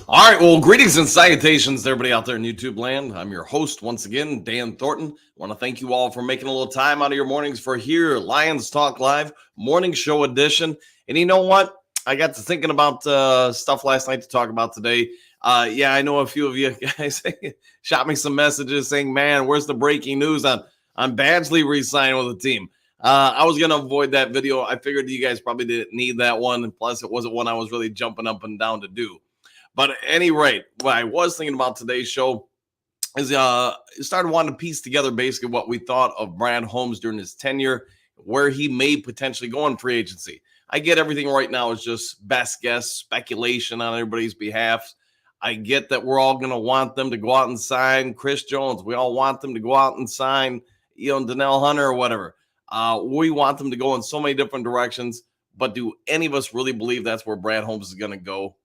All right, well, greetings and salutations to everybody out there in YouTube land. I'm your host once again, Dan Thornton. I want to thank you all for making a little time out of your mornings for here, Lions Talk Live, morning show edition. And you know what? I got to thinking about stuff last night to talk about today. I know a few of you guys shot me some messages saying, man, where's the breaking news on Badgley re-signing with the team? I was going to avoid that video. I figured you guys probably didn't need that one. And plus, it wasn't one I was really jumping up and down to do. But at any rate, what I was thinking about today's show is started wanting to piece together basically what we thought of Brad Holmes during his tenure, where he may potentially go in free agency. I get everything right now is just best guess, speculation on everybody's behalf. I get that we're all going to want them to go out and sign Chris Jones. We all want them to go out and sign, Danielle Hunter or whatever. We want them to go in so many different directions. But do any of us really believe that's where Brad Holmes is going to go?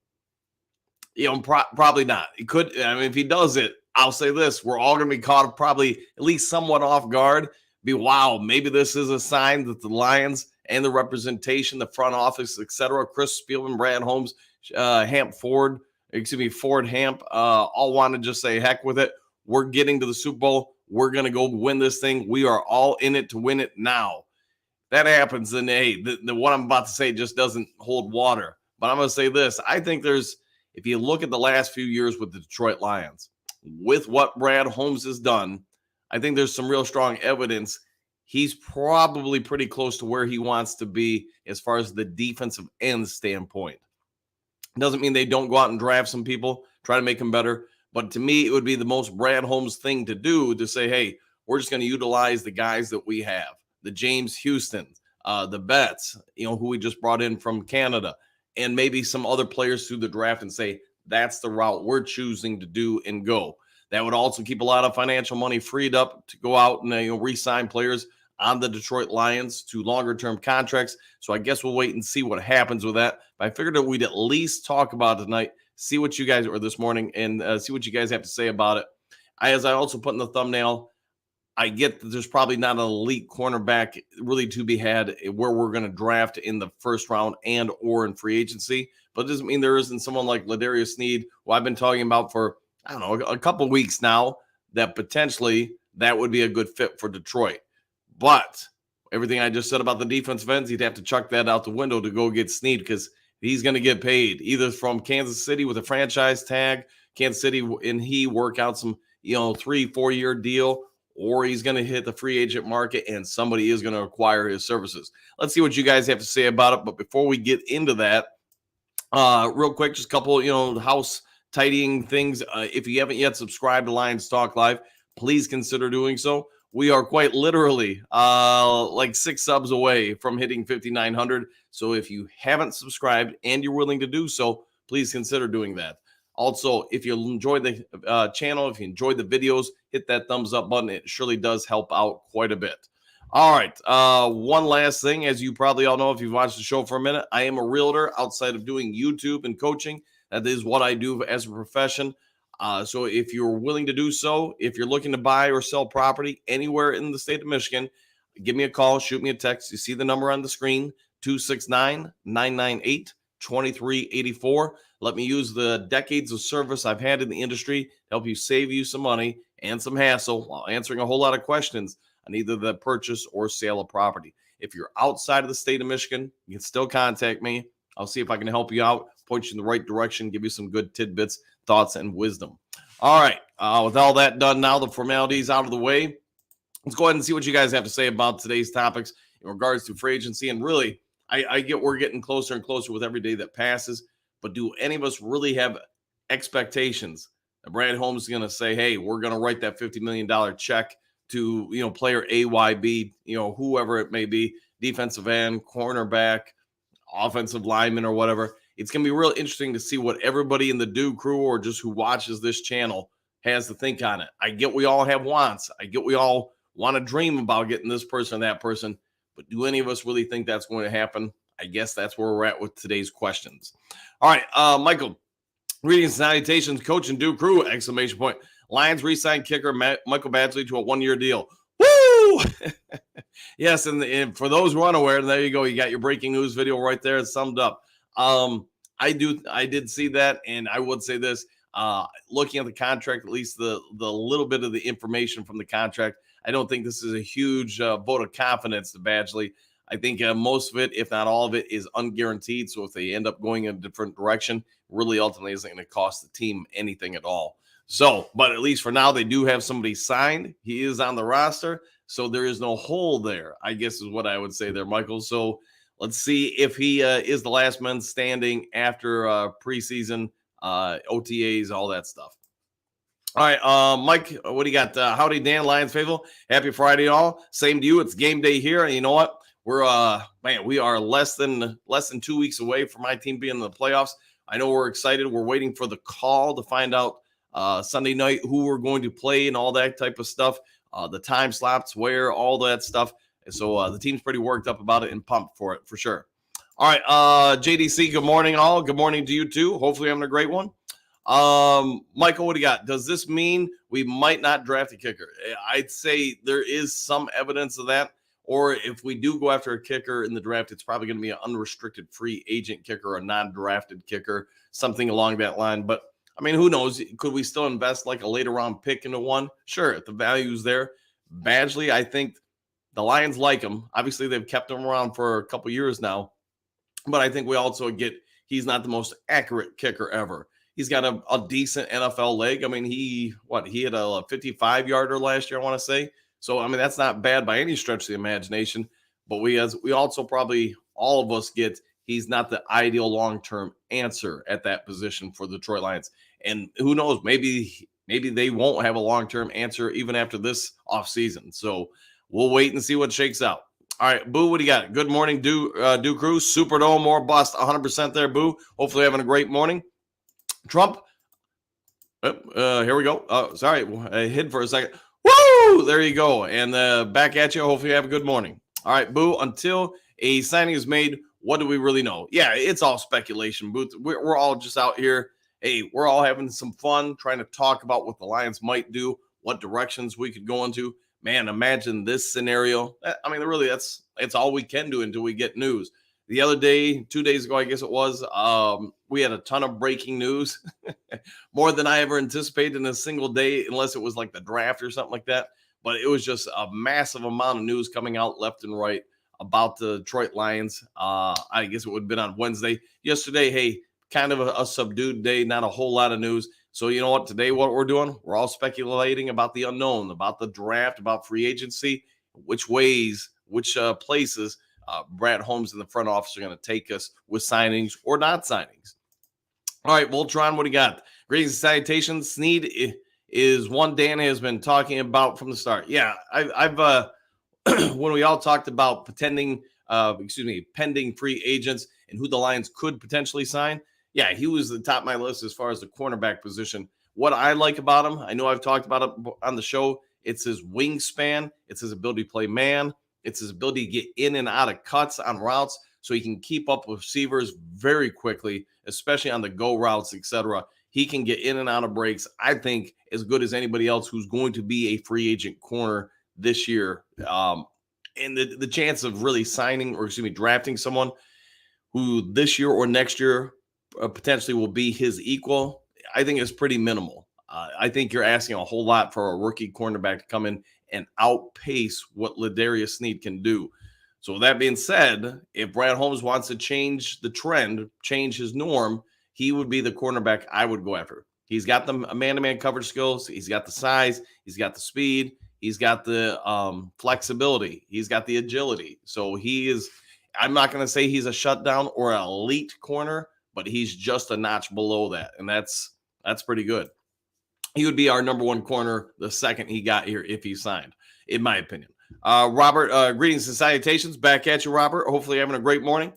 Probably not. He could. I mean, if he does it, I'll say this: we're all going to be caught probably at least somewhat off guard. Wow, maybe this is a sign that the Lions and the representation, the front office, etc., Chris Spielman, Brad Holmes, Ford Hamp, all want to just say, heck with it. We're getting to the Super Bowl. We're going to go win this thing. We are all in it to win it now. That happens, then hey, the what I'm about to say just doesn't hold water. But I'm going to say this: I think if you look at the last few years with the Detroit Lions, with what Brad Holmes has done, I think there's some real strong evidence he's probably pretty close to where he wants to be as far as the defensive end standpoint. Doesn't mean they don't go out and draft some people, try to make them better. But to me, it would be the most Brad Holmes thing to do to say, hey, we're just going to utilize the guys that we have, the James Houstons, the Betts, who we just brought in from Canada, and maybe some other players through the draft and say, that's the route we're choosing to do and go. That would also keep a lot of financial money freed up to go out and re-sign players on the Detroit Lions to longer-term contracts. So I guess we'll wait and see what happens with that. But I figured that we'd at least talk about it tonight, see what you guys, or this morning, and see what you guys have to say about it. As I also put in the thumbnail, I get that there's probably not an elite cornerback really to be had where we're going to draft in the first round and or in free agency. But it doesn't mean there isn't someone like Ladarius Sneed, who I've been talking about for, a couple of weeks now, that potentially that would be a good fit for Detroit. But everything I just said about the defensive ends, he'd have to chuck that out the window to go get Sneed because he's going to get paid either from Kansas City with a franchise tag, Kansas City, and he work out some, 3-4 year deal, or he's going to hit the free agent market and somebody is going to acquire his services. Let's see what you guys have to say about it. But before we get into that, real quick, just a couple, house tidying things. If you haven't yet subscribed to Lions Talk Live, please consider doing so. We are quite literally like 6 subs away from hitting 5,900. So if you haven't subscribed and you're willing to do so, please consider doing that. Also, if you enjoyed the channel, if you enjoyed the videos, hit that thumbs up button. It surely does help out quite a bit. All right. One last thing. As you probably all know, if you've watched the show for a minute, I am a realtor outside of doing YouTube and coaching. That is what I do as a profession. So if you're willing to do so, if you're looking to buy or sell property anywhere in the state of Michigan, give me a call, shoot me a text. You see the number on the screen, 269-998-2384. Let me use the decades of service I've had in the industry to help you save you some money and some hassle while answering a whole lot of questions on either the purchase or sale of property. If you're outside of the state of Michigan, you can still contact me. I'll see if I can help you out, point you in the right direction, give you some good tidbits, thoughts, and wisdom. All right. With all that done now, the formalities out of the way, let's go ahead and see what you guys have to say about today's topics in regards to free agency. And really, I get we're getting closer and closer with every day that passes. But do any of us really have expectations that Brad Holmes is going to say, hey, we're going to write that $50 million check to, player AYB, whoever it may be, defensive end, cornerback, offensive lineman, or whatever. It's going to be real interesting to see what everybody in the Do crew or just who watches this channel has to think on it. I get we all have wants. I get we all want to dream about getting this person or that person. But do any of us really think that's going to happen? I guess that's where we're at with today's questions. All right, Michael, greetings, salutations, coach and Do crew, exclamation point. Lions re-signed kicker Michael Badgley to a 1-year deal. Woo! Yes, and for those who are unaware, there you go. You got your breaking news video right there. It's summed up. I did see that, and I would say this. Looking at the contract, at least the little bit of the information from the contract, I don't think this is a huge vote of confidence to Badgley. I think most of it, if not all of it, is unguaranteed. So if they end up going in a different direction, really ultimately isn't going to cost the team anything at all. So, but at least for now, they do have somebody signed. He is on the roster. So there is no hole there, I guess is what I would say there, Michael. So let's see if he is the last man standing after preseason, OTAs, all that stuff. All right, Mike, what do you got? Howdy, Dan, Lions faithful. Happy Friday, all. Same to you. It's game day here, and you know what? We're we are less than 2 weeks away from my team being in the playoffs. I know we're excited. We're waiting for the call to find out Sunday night who we're going to play and all that type of stuff. The time slots, where, all that stuff. So the team's pretty worked up about it and pumped for it for sure. All right, JDC, good morning, all. Good morning to you too. Hopefully, having a great one. Michael, what do you got? Does this mean we might not draft a kicker? I'd say there is some evidence of that. Or if we do go after a kicker in the draft, it's probably going to be an unrestricted free agent kicker, a non-drafted kicker, something along that line. But I mean, who knows? Could we still invest like a later round pick into one? Sure, if the value's there. Badgley, I think the Lions like him. Obviously, they've kept him around for a couple years now. But I think we also get he's not the most accurate kicker ever. He's got a decent NFL leg. I mean, he had a 55-yarder last year, I want to say. So, I mean, that's not bad by any stretch of the imagination. But we also probably, all of us get, he's not the ideal long-term answer at that position for the Detroit Lions. And who knows, maybe they won't have a long-term answer even after this offseason. So we'll wait and see what shakes out. All right, Boo, what do you got? Good morning, Do Cruz. Superdome or bust, 100% there, Boo. Hopefully having a great morning. Trump. Here we go. Sorry, I hid for a second. Woo! There you go. And back at you. Hopefully you have a good morning. All right, Boo. Until a signing is made, what do we really know? Yeah, it's all speculation, Boo. We're all just out here. Hey, we're all having some fun trying to talk about what the Lions might do, what directions we could go into. Man, imagine this scenario. I mean, really, it's all we can do until we get news. The other day, 2 days ago, I guess it was, we had a ton of breaking news, more than I ever anticipated in a single day, unless it was like the draft or something like that. But it was just a massive amount of news coming out left and right about the Detroit Lions. I guess it would have been on Wednesday. Yesterday, hey, kind of a subdued day, not a whole lot of news. So you know what? Today, what we're doing, we're all speculating about the unknown, about the draft, about free agency, which ways, which places Brad Holmes and the front office are going to take us with signings or not signings. All right, Voltron, what do you got? Greetings and salutations. Snead is one Dan has been talking about from the start. Yeah, I've when we all talked about pending free agents and who the Lions could potentially sign. Yeah, he was the top of my list as far as the cornerback position. What I like about him, I know I've talked about it on the show. It's his wingspan. It's his ability to play man. It's his ability to get in and out of cuts on routes so he can keep up with receivers very quickly, especially on the go routes, etc. He can get in and out of breaks, I think, as good as anybody else who's going to be a free agent corner this year. And the chance of really drafting someone who this year or next year potentially will be his equal, I think is pretty minimal. I think you're asking a whole lot for a rookie cornerback to come in and outpace what Ladarius Sneed can do. So with that being said, if Brad Holmes wants to change the trend, change his norm, he would be the cornerback I would go after. He's got the man-to-man coverage skills. He's got the size. He's got the speed. He's got the flexibility. He's got the agility. So he is, I'm not going to say he's a shutdown or an elite corner, but he's just a notch below that. And that's pretty good. He would be our number one corner the second he got here if he signed, in my opinion. Robert, greetings and salutations. Back at you, Robert. Hopefully having a great morning.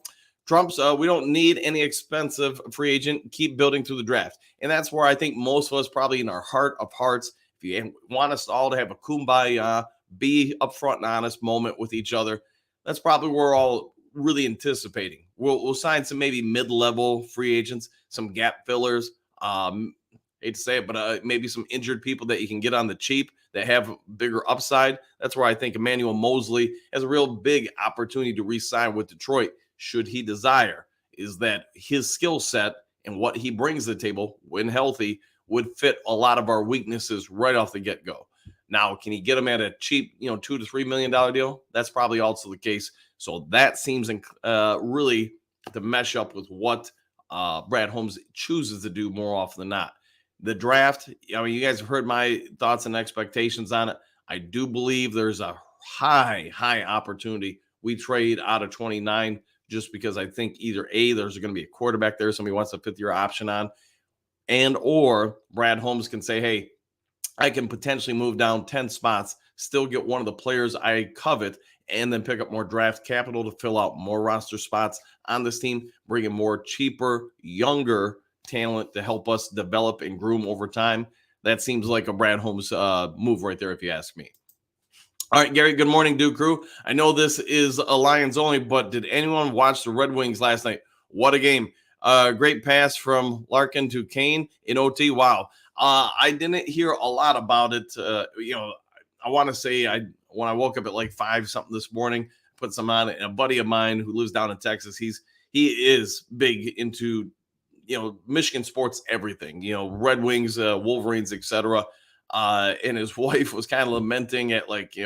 Trump's, we don't need any expensive free agent. Keep building through the draft. And that's where I think most of us probably in our heart of hearts, if you want us all to have a kumbaya, be upfront and honest moment with each other, that's probably where we're all really anticipating. We'll sign some maybe mid-level free agents, some gap fillers, hate to say it, but maybe some injured people that you can get on the cheap that have bigger upside. That's where I think Emmanuel Moseley has a real big opportunity to re-sign with Detroit should he desire. is that his skill set and what he brings to the table when healthy would fit a lot of our weaknesses right off the get-go. Now, can you get him at a cheap, $2 to $3 million deal? That's probably also the case. So that seems really to mesh up with what Brad Holmes chooses to do more often than not. The draft, you guys have heard my thoughts and expectations on it. I do believe there's a high opportunity we trade out of 29 just because I think either A, there's going to be a quarterback there somebody wants a fifth-year option on, and or Brad Holmes can say, hey, I can potentially move down 10 spots, still get one of the players I covet, and then pick up more draft capital to fill out more roster spots on this team, bring in more cheaper, younger talent to help us develop and groom over time. That seems like a Brad Holmes move right there, if you ask me. All right, Gary, good morning, Duke Crew. I know this is a Lions only, but did anyone watch the Red Wings last night? What a game. Great pass from Larkin to Kane in OT. Wow. I didn't hear a lot about it. I want to say when I woke up at like 5 something this morning, put some on it, and a buddy of mine who lives down in Texas, he is big into, Michigan sports, everything, Red Wings, Wolverines, etc. And his wife was kind of lamenting at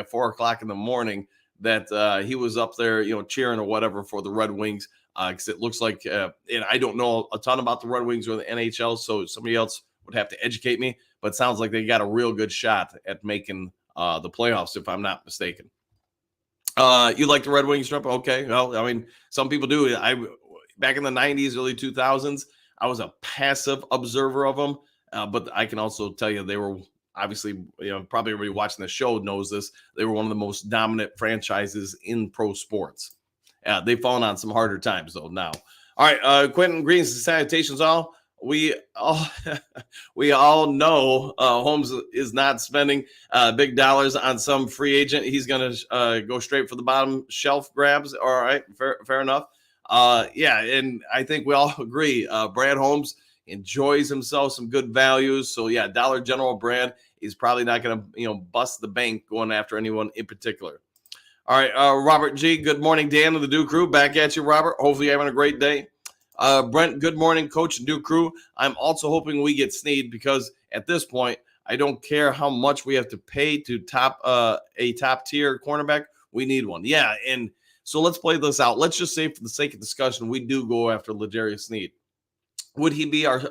4 o'clock in the morning that he was up there, cheering or whatever for the Red Wings. Because it looks like, and I don't know a ton about the Red Wings or the NHL, so somebody else would have to educate me, but it sounds like they got a real good shot at making the playoffs, if I'm not mistaken. You like the Red Wings, Trump? Okay. Well, some people do. Back in the 90s, early 2000s, I was a passive observer of them, but I can also tell you they were obviously, probably everybody watching the show knows this. They were one of the most dominant franchises in pro sports. They've fallen on some harder times, though, now. All right, Quentin, greetings and salutations, all. We all know Holmes is not spending big dollars on some free agent. He's going to go straight for the bottom shelf grabs. All right, fair enough. And I think we all agree Brad Holmes enjoys himself some good values. So, yeah, Dollar General Brad is probably not going to, bust the bank going after anyone in particular. All right, Robert G. Good morning, Dan of the Duke Crew. Back at you, Robert. Hopefully you're having a great day. Brent, good morning, Coach and Duke Crew. I'm also hoping we get Snead because at this point, I don't care how much we have to pay to a top-tier cornerback. We need one. Yeah, and so let's play this out. Let's just say for the sake of discussion, we do go after L'Jarius Snead. Would he be our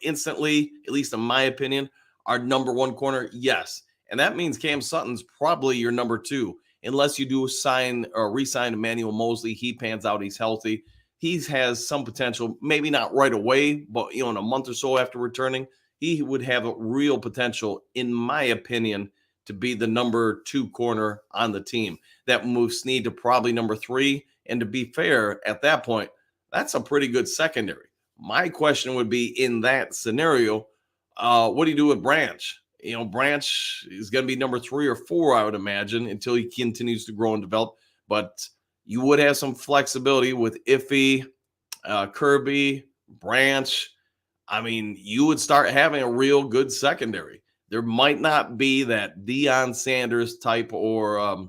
instantly, at least in my opinion, our number one corner? Yes. And that means Cam Sutton's probably your number 2. Unless you do sign or re-sign Emmanuel Mosley, he pans out, he's healthy. He has some potential, maybe not right away, but in a month or so after returning, he would have a real potential, in my opinion, to be the number 2 corner on the team. That moves Snead to probably number 3. And to be fair, at that point, that's a pretty good secondary. My question would be, in that scenario, what do you do with Branch? Branch is going to be number 3 or 4, I would imagine, until he continues to grow and develop. But you would have some flexibility with Iffy, Kirby, Branch. You would start having a real good secondary. There might not be that Deion Sanders type or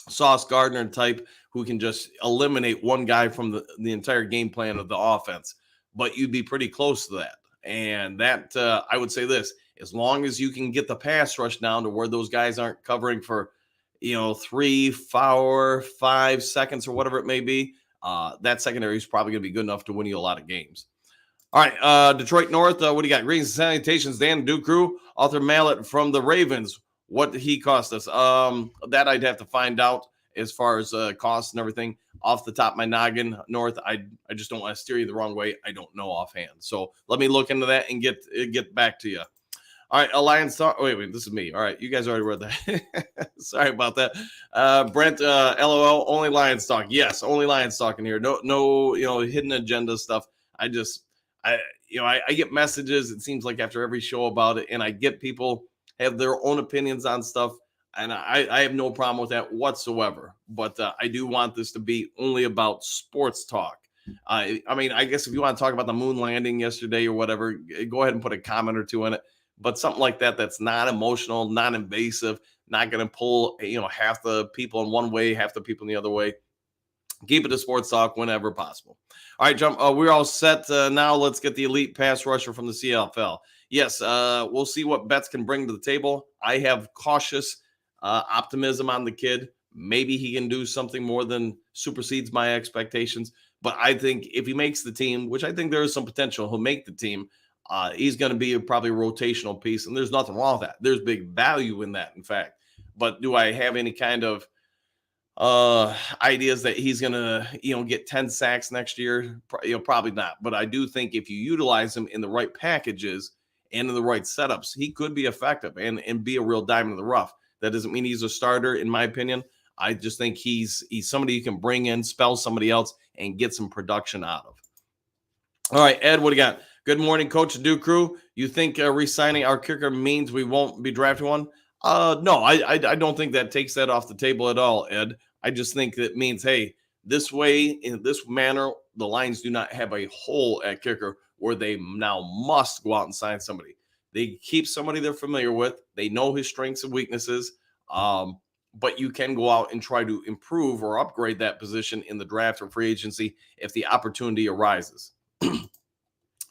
Sauce Gardner type who can just eliminate one guy from the entire game plan of the offense, but you'd be pretty close to that. And that, I would say this, as long as you can get the pass rush down to where those guys aren't covering for, 3, 4, 5 seconds or whatever it may be, that secondary is probably going to be good enough to win you a lot of games. All right, Detroit North, what do you got? Greetings and salutations, Dan, Duke Crew. Arthur Mallet from the Ravens. What did he cost us? That I'd have to find out as far as costs and everything. Off the top of my noggin, North, I just don't want to steer you the wrong way. I don't know offhand. So let me look into that and get back to you. All right, Alliance Talk. Wait, this is me. All right, you guys already read that. Sorry about that. Brent, LOL, only Lions Talk. Yes, only Lions Talk in here. No, hidden agenda stuff. I get messages, it seems like after every show about it, and I get people have their own opinions on stuff, and I have no problem with that whatsoever. But I do want this to be only about sports talk. I guess if you want to talk about the moon landing yesterday or whatever, go ahead and put a comment or two in it. But something like that's not emotional, not invasive, not going to pull, half the people in one way, half the people in the other way. Keep it a sports talk whenever possible. All right, Jump. We're all set. Now let's get the elite pass rusher from the CFL. Yes, we'll see what Betts can bring to the table. I have cautious optimism on the kid. Maybe he can do something more than supersedes my expectations. But I think if he makes the team, which I think there is some potential, he'll make the team. He's going to be probably a rotational piece, and there's nothing wrong with that. There's big value in that, in fact. But do I have any kind of ideas that he's gonna get 10 sacks next year? Probably not, but I do think if you utilize him in the right packages and in the right setups, he could be effective and be a real diamond in the rough. That doesn't mean he's a starter, in my opinion. I just think he's somebody you can bring in, spell somebody else, and get some production out of. All right, Ed, what do you got? Good morning, Coach Duke Crew. You think re-signing our kicker means we won't be drafting one? No, I don't think that takes that off the table at all, Ed. I just think that means, hey, this way, in this manner, the Lions do not have a hole at kicker where they now must go out and sign somebody. They keep somebody they're familiar with. They know his strengths and weaknesses, but you can go out and try to improve or upgrade that position in the draft or free agency if the opportunity arises.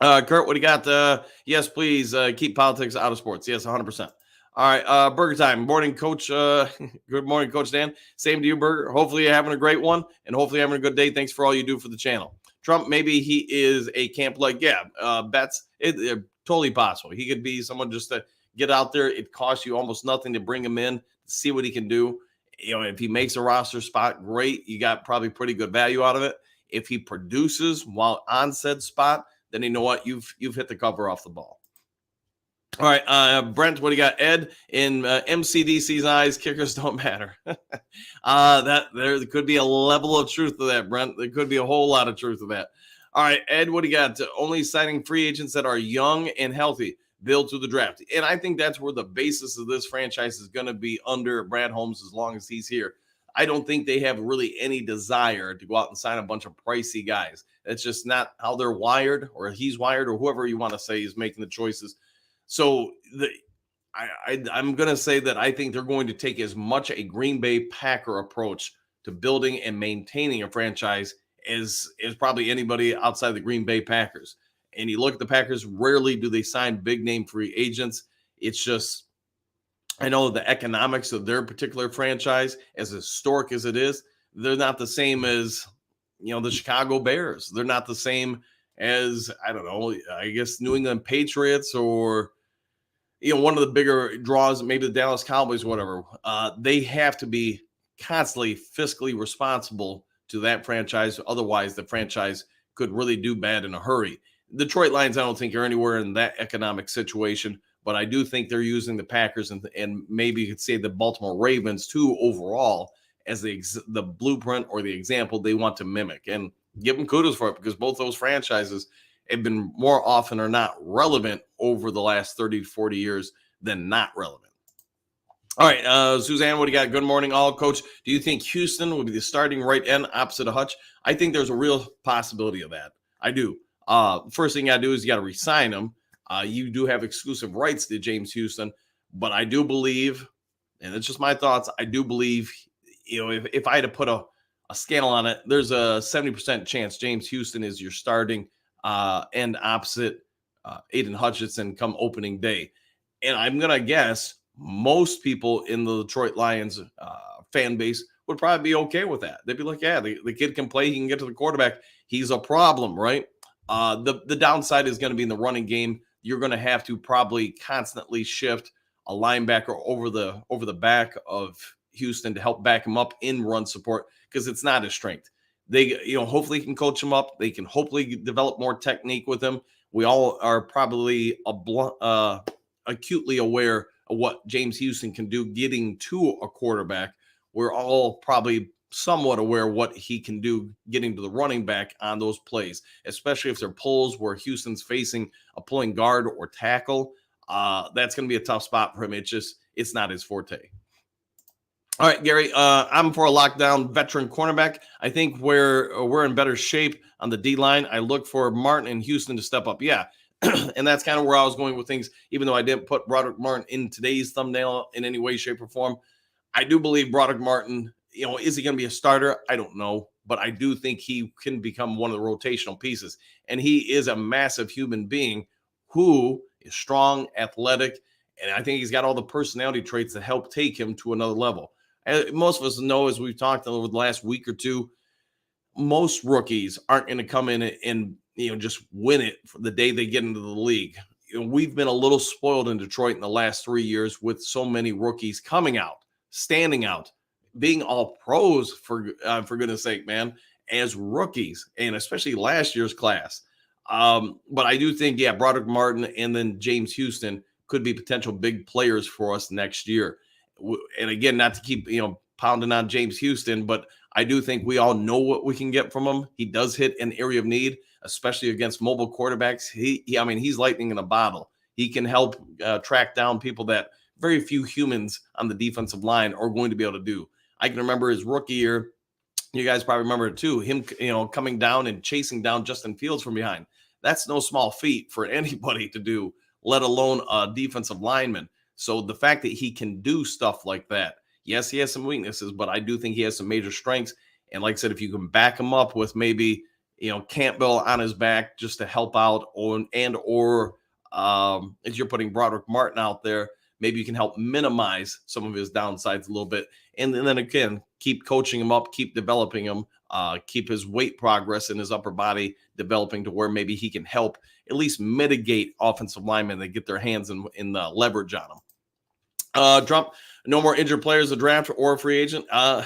Kurt, what do you got? Yes, please keep politics out of sports. Yes, 100%. All right, Burger Time. Morning, Coach. Good morning, Coach Dan. Same to you, Burger. Hopefully you're having a great one, and hopefully having a good day. Thanks for all you do for the channel. Trump, maybe he is a camp like, Betts. Totally possible. He could be someone just to get out there. It costs you almost nothing to bring him in, see what he can do. If he makes a roster spot, great. You got probably pretty good value out of it. If he produces while on said spot, then you know what? You've hit the cover off the ball. All right, Brent, what do you got? Ed, in MCDC's eyes, kickers don't matter. That there could be a level of truth to that, Brent. There could be a whole lot of truth to that. All right, Ed, what do you got? Only signing free agents that are young and healthy, build through the draft. And I think that's where the basis of this franchise is going to be under Brad Holmes as long as he's here. I don't think they have really any desire to go out and sign a bunch of pricey guys. That's just not how they're wired, or he's wired, or whoever you want to say is making the choices. So I'm going to say that I think they're going to take as much a Green Bay Packer approach to building and maintaining a franchise as probably anybody outside the Green Bay Packers. And you look at the Packers, rarely do they sign big name free agents. It's just, I know the economics of their particular franchise, as historic as it is, they're not the same as, the Chicago Bears. They're not the same as, I don't know, I guess New England Patriots or, one of the bigger draws, maybe the Dallas Cowboys, whatever. They have to be constantly fiscally responsible to that franchise. Otherwise, the franchise could really do bad in a hurry. Detroit Lions, I don't think, are anywhere in that economic situation, but I do think they're using the Packers and maybe you could say the Baltimore Ravens too overall as the blueprint or the example they want to mimic. And give them kudos for it, because both those franchises have been more often or not relevant over the last 30 to 40 years than not relevant. All right, Suzanne, what do you got? Good morning, all. Coach, do you think Houston will be the starting right end opposite of Hutch? I think there's a real possibility of that. I do. First thing you got to do is you got to re-sign him. You do have exclusive rights to James Houston, but I do believe, and it's just my thoughts, I do believe, if I had to put a scale on it, there's a 70% chance James Houston is your starting end opposite Aiden Hutchinson come opening day. And I'm going to guess most people in the Detroit Lions fan base would probably be okay with that. They'd be like, yeah, the kid can play. He can get to the quarterback. He's a problem, right? The downside is going to be in the running game. You're going to have to probably constantly shift a linebacker over the back of Houston to help back him up in run support, because it's not his strength. They, hopefully can coach him up. They can hopefully develop more technique with him. We all are probably acutely aware of what James Houston can do getting to a quarterback. We're all probably somewhat aware what he can do getting to the running back on those plays, especially if they're pulls where Houston's facing a pulling guard or tackle. That's going to be a tough spot for him. It's not his forte. All right, Gary, I'm for a lockdown veteran cornerback. I think we're in better shape on the D-line. I look for Martin and Houston to step up. Yeah, and that's kind of where I was going with things, even though I didn't put Broderick Martin in today's thumbnail in any way, shape, or form. I do believe Broderick Martin, is he going to be a starter? I don't know. but I do think he can become one of the rotational pieces. And he is a massive human being who is strong, athletic, and I think he's got all the personality traits to help take him to another level. And most of us know, as we've talked over the last week or two, most rookies aren't going to come in and just win it for the day they get into the league. We've been a little spoiled in Detroit in the last 3 years with so many rookies coming out, standing out, being all pros for goodness sake, man, as rookies, and especially last year's class. But I do think, Broderick Martin and then James Houston could be potential big players for us next year. And again, not to keep pounding on James Houston, but I do think we all know what we can get from him. He does hit an area of need, especially against mobile quarterbacks. He's lightning in a bottle. He can help track down people that very few humans on the defensive line are going to be able to do. I can remember his rookie year. You guys probably remember it too. Him, coming down and chasing down Justin Fields from behind. That's no small feat for anybody to do, let alone a defensive lineman. So the fact that he can do stuff like that, yes, he has some weaknesses, but I do think he has some major strengths. And like I said, if you can back him up with maybe, Campbell on his back just to help out, or if you're putting Broderick Martin out there, maybe you can help minimize some of his downsides a little bit. And then again, keep coaching him up, keep developing him, keep his weight progress in his upper body developing to where maybe he can help at least mitigate offensive linemen that get their hands in the leverage on him. Trump, no more injured players, a draft or a free agent. I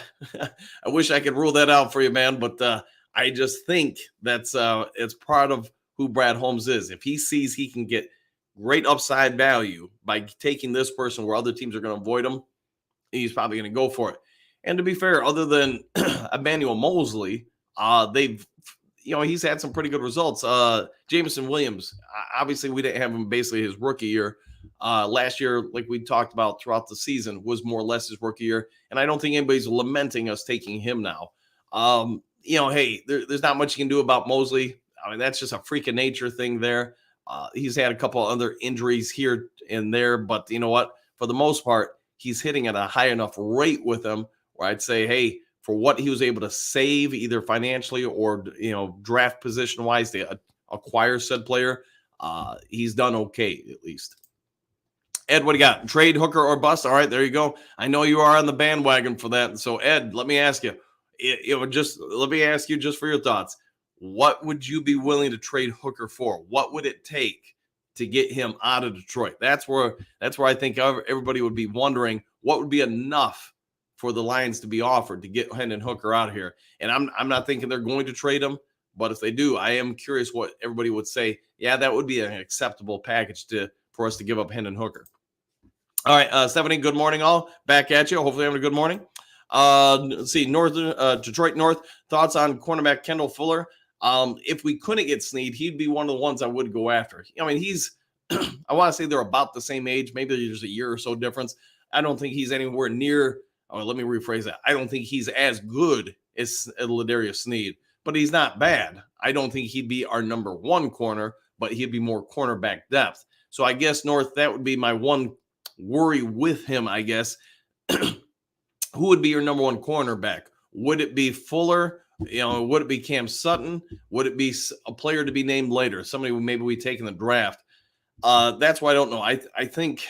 wish I could rule that out for you, man, but I just think that's it's part of who Brad Holmes is. If he sees he can get great upside value by taking this person where other teams are going to avoid him, he's probably going to go for it. And to be fair, other than Emmanuel Mosley, he's had some pretty good results. Jameson Williams, obviously we didn't have him basically his rookie year. Last year, like we talked about throughout the season, was more or less his rookie year. And I don't think anybody's lamenting us taking him now. There's not much you can do about Mosley. I mean, that's just a freak of nature thing there. He's had a couple other injuries here and there, but you know what? For the most part, he's hitting at a high enough rate with him where I'd say, hey, for what he was able to save either financially or, draft position wise to acquire said player, he's done okay at least. Ed, what do you got? Trade, Hooker, or bust? All right, there you go. I know you are on the bandwagon for that. So, Ed, let me ask you, just for your thoughts. What would you be willing to trade Hooker for? What would it take to get him out of Detroit? That's where I think everybody would be wondering what would be enough for the Lions to be offered to get Hendon Hooker out of here. And I'm not thinking they're going to trade him, but if they do, I am curious what everybody would say. Yeah, that would be an acceptable package for us to give up Hendon Hooker. All right, Stephanie, good morning all. Back at you. Hopefully having a good morning. Let's see, Detroit North, thoughts on cornerback Kendall Fuller. If we couldn't get Snead, he'd be one of the ones I would go after. I mean, he's, I want to say they're about the same age. Maybe there's a year or so difference. I don't think he's anywhere near, let me rephrase that. I don't think he's as good as Ladarius Snead, but he's not bad. I don't think he'd be our number one corner, but he'd be more cornerback depth. So I guess, North, that would be my one worry with him, I guess. Who would be your number one cornerback? Would it be Fuller? Would it be Cam Sutton? Would it be a player to be named later? Somebody who maybe we take in the draft? That's why I don't know. I think,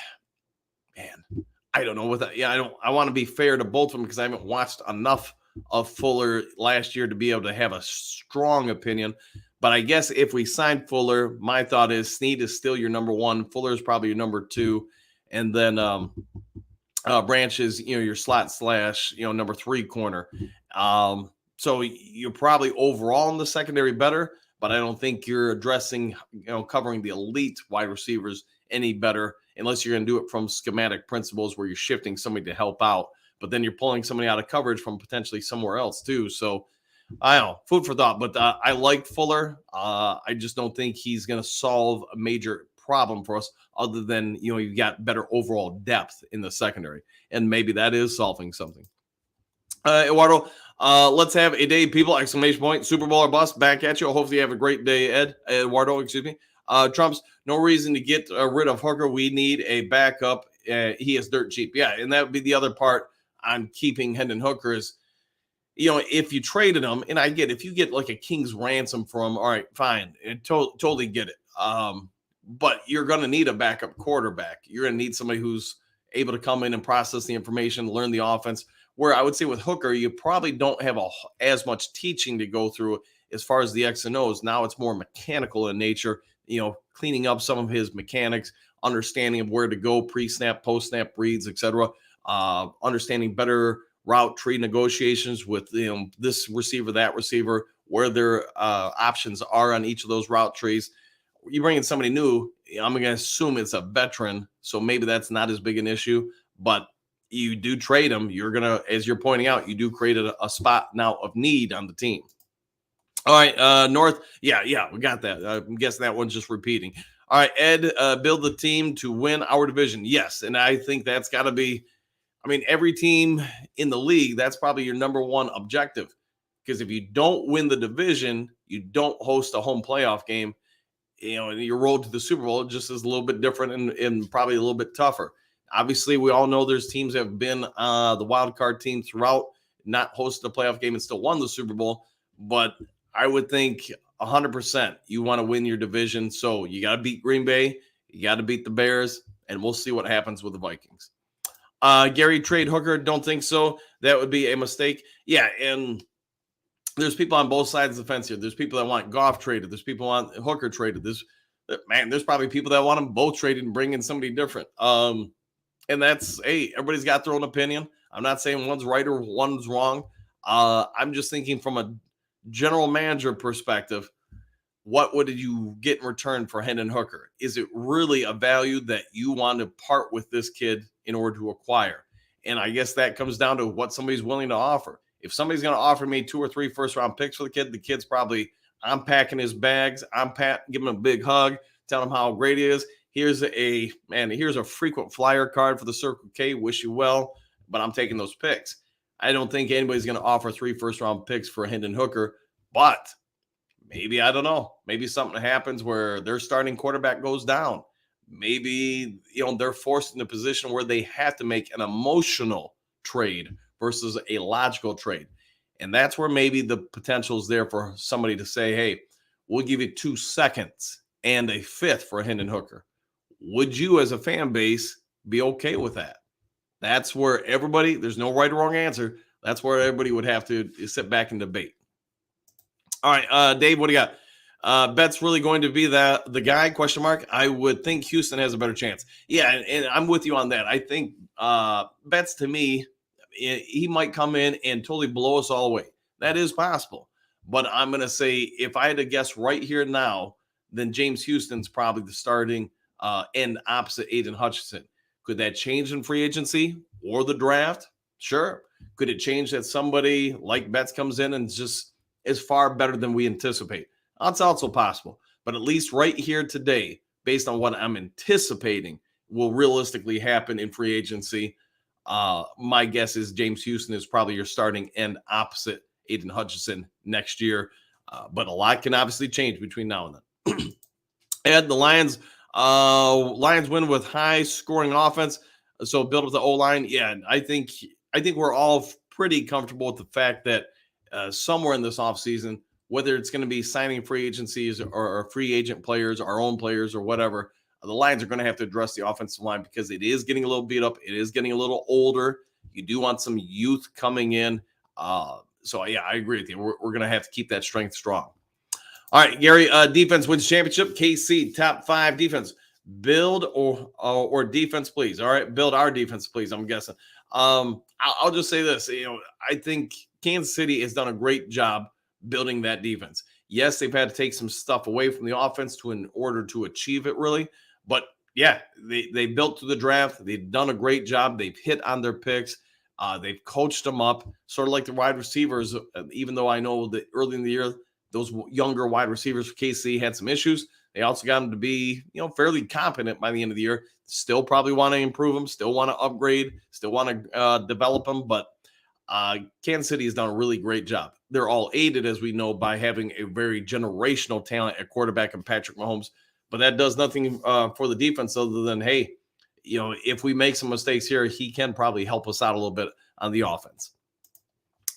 man, I don't know what that. Yeah, I want to be fair to both of them because I haven't watched enough of Fuller last year to be able to have a strong opinion. But I guess if we sign Fuller, my thought is Snead is still your number one. Fuller is probably your number two. And then Branch is, your slot / number three corner. So you're probably overall in the secondary better, but I don't think you're addressing, covering the elite wide receivers any better unless you're going to do it from schematic principles where you're shifting somebody to help out, but then you're pulling somebody out of coverage from potentially somewhere else too. So I don't know, food for thought, but I like Fuller. I just don't think he's going to solve a major problem for us other than, you've got better overall depth in the secondary, and maybe that is solving something. Eduardo, let's have a day, people, ! Super Bowl or bust, back at you. Hopefully you have a great day, Eduardo, excuse me. Trump's no reason to get rid of Hooker. We need a backup. He is dirt cheap. Yeah, and that would be the other part on keeping Hendon Hooker is if you traded him, and I get if you get like a king's ransom for him, all right, fine, totally get it. But you're going to need a backup quarterback. You're going to need somebody who's able to come in and process the information, learn the offense. Where I would say with Hooker, you probably don't have as much teaching to go through as far as the X and O's. Now it's more mechanical in nature, cleaning up some of his mechanics, understanding of where to go, pre-snap, post-snap reads, etc. Understanding better route tree negotiations with this receiver, that receiver, where their options are on each of those route trees. You bring in somebody new, I'm going to assume it's a veteran, so maybe that's not as big an issue. But you do trade him, you're going to, as you're pointing out, you do create a spot now of need on the team. All right, North. Yeah, we got that. I'm guessing that one's just repeating. All right, Ed, build the team to win our division. Yes, and I think that's got to be, every team in the league, that's probably your number one objective. Because if you don't win the division, you don't host a home playoff game, your road to the Super Bowl just is a little bit different and probably a little bit tougher. Obviously, we all know there's teams that have been the wild card team throughout, not hosted a playoff game and still won the Super Bowl. But I would think 100% you want to win your division. So you got to beat Green Bay, you got to beat the Bears, and we'll see what happens with the Vikings. Gary, trade Hooker, don't think so. That would be a mistake. Yeah, and there's people on both sides of the fence here. There's people that want Goff traded. There's people want Hooker traded. There's probably people that want them both traded and bring in somebody different. And that's, hey, everybody's got their own opinion. I'm not saying one's right or one's wrong. I'm just thinking from a general manager perspective, what would you get in return for Hendon Hooker? Is it really a value that you want to part with this kid in order to acquire? And I guess that comes down to what somebody's willing to offer. If somebody's going to offer me 2 or 3 first-round picks for the kid's probably, I'm packing his bags. Giving him a big hug, telling him how great he is. Here's a frequent flyer card for the Circle K. Wish you well, but I'm taking those picks. I don't think anybody's going to offer 3 first-round picks for Hendon Hooker, but maybe, I don't know, maybe something happens where their starting quarterback goes down. Maybe, they're forced in a position where they have to make an emotional trade versus a logical trade. And that's where maybe the potential is there for somebody to say, hey, we'll give you 2 seconds and a 5th for Hendon Hooker. Would you, as a fan base, be okay with that? That's where there's no right or wrong answer. That's where everybody would have to sit back and debate. All right, Dave, what do you got? Bet's really going to be the guy, question mark? I would think Houston has a better chance. Yeah, and I'm with you on that. I think Bet's, to me, he might come in and totally blow us all away. That is possible. But I'm going to say, if I had to guess right here now, then James Houston's probably the starting end opposite Aiden Hutchinson. Could that change in free agency or the draft? Sure. Could it change that somebody like Betts comes in and just is far better than we anticipate? That's also possible. But at least right here today, based on what I'm anticipating will realistically happen in free agency, my guess is James Houston is probably your starting end opposite Aiden Hutchinson next year. But a lot can obviously change between now and then. Ed, the Lions win with high scoring offense. So build up the O-line. Yeah, I think we're all pretty comfortable with the fact that somewhere in this offseason, whether it's going to be signing free agencies or free agent players, our own players or whatever, the Lions are going to have to address the offensive line because it is getting a little beat up. It is getting a little older. You do want some youth coming in. So, yeah, I agree with you. We're going to have to keep that strength strong. All right, Gary, defense wins championship. KC, top 5 defense. Build or defense, please. All right, build our defense, please, I'm guessing. I'll just say this. I think Kansas City has done a great job building that defense. Yes, they've had to take some stuff away from the offense in order to achieve it, really. But, yeah, they built to the draft. They've done a great job. They've hit on their picks. They've coached them up, sort of like the wide receivers, even though I know that early in the year, those younger wide receivers for KC had some issues. They also got them to be, fairly competent by the end of the year. Still probably want to improve them, still want to upgrade, still want to develop them. But Kansas City has done a really great job. They're all aided, as we know, by having a very generational talent at quarterback in Patrick Mahomes. But that does nothing for the defense other than, hey, if we make some mistakes here, he can probably help us out a little bit on the offense.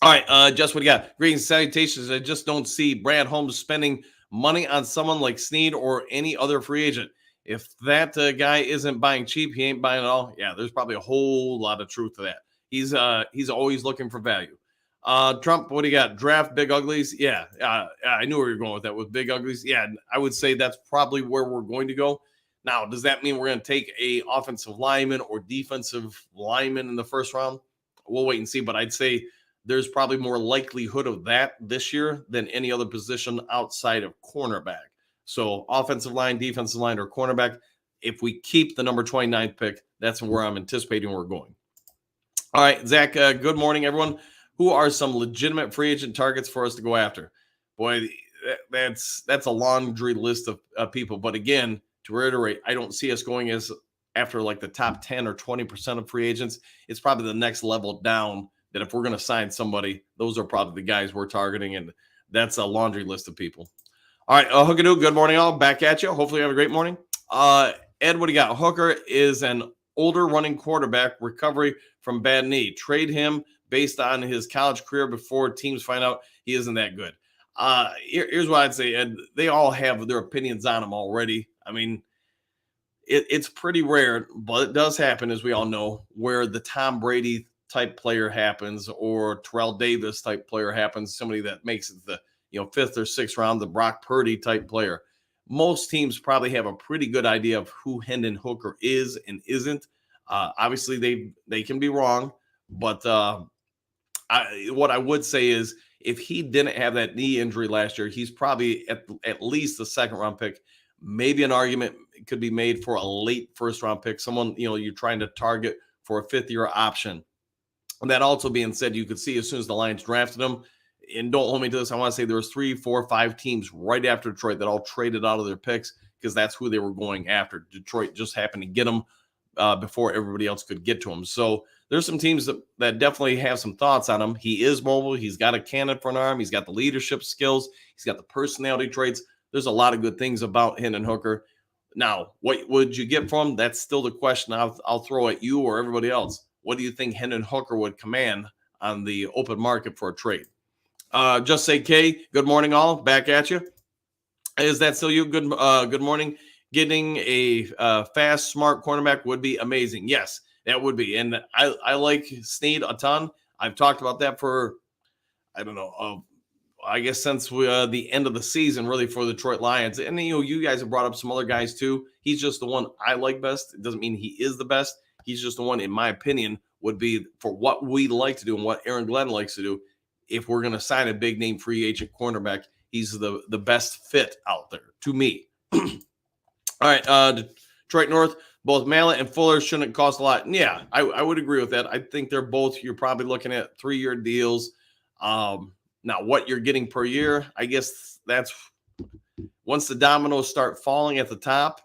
All right, just what you got. Greetings, salutations. I just don't see Brad Holmes spending money on someone like Snead or any other free agent. If that guy isn't buying cheap, he ain't buying at all. Yeah, there's probably a whole lot of truth to that. He's always looking for value. Trump, what do you got? Draft big uglies? Yeah, I knew where you're going with that. With big uglies, yeah, I would say that's probably where we're going to go. Now, does that mean we're going to take a offensive lineman or defensive lineman in the first round? We'll wait and see. But I'd say there's probably more likelihood of that this year than any other position outside of cornerback. So offensive line, defensive line, or cornerback. If we keep the number 29th pick, that's where I'm anticipating we're going. All right, Zach, good morning, everyone. Who are some legitimate free agent targets for us to go after? Boy, that's a laundry list of people. But again, to reiterate, I don't see us going as after like the top 10 or 20% of free agents. It's probably the next level down that if we're going to sign somebody, those are probably the guys we're targeting. And that's a laundry list of people. All right, Hookadoo, good morning, all. Back at you. Hopefully you have a great morning. Ed, what do you got? Hooker is an older running quarterback, recovery from bad knee. Trade him based on his college career before teams find out he isn't that good. Here's what I'd say, Ed. They all have their opinions on him already. I mean, it's pretty rare, but it does happen, as we all know, where the Tom Brady type player happens or Terrell Davis type player happens, somebody that makes it the fifth or sixth round, the Brock Purdy type player. Most teams probably have a pretty good idea of who Hendon Hooker is and isn't. Obviously, they can be wrong, but what I would say is if he didn't have that knee injury last year, he's probably at least the second round pick. Maybe an argument could be made for a late first round pick, someone you're trying to target for a fifth year option. And that also being said, you could see as soon as the Lions drafted him, and don't hold me to this, I want to say there was 3, 4, 5 teams right after Detroit that all traded out of their picks because that's who they were going after. Detroit just happened to get him before everybody else could get to him. So there's some teams that definitely have some thoughts on him. He is mobile. He's got a cannon for an arm. He's got the leadership skills. He's got the personality traits. There's a lot of good things about Hendon Hooker. Now, what would you get from him? That's still the question I'll throw at you or everybody else. What do you think Hendon Hooker would command on the open market for a trade? Just say K. Good morning, all. Back at you. Is that still you? Good morning. Getting a fast, smart cornerback would be amazing. Yes, that would be. And I like Snead a ton. I've talked about that for, I don't know, I guess since the end of the season, really, for the Detroit Lions. And, you guys have brought up some other guys, too. He's just the one I like best. It doesn't mean he is the best. He's just the one, in my opinion, would be for what we like to do and what Aaron Glenn likes to do. If we're going to sign a big-name free agent cornerback, he's the best fit out there, to me. All right, Detroit North, both Mallett and Fuller shouldn't cost a lot. Yeah, I would agree with that. I think they're both, you're probably looking at 3-year deals. Now, what you're getting per year, I guess that's once the dominoes start falling at the top,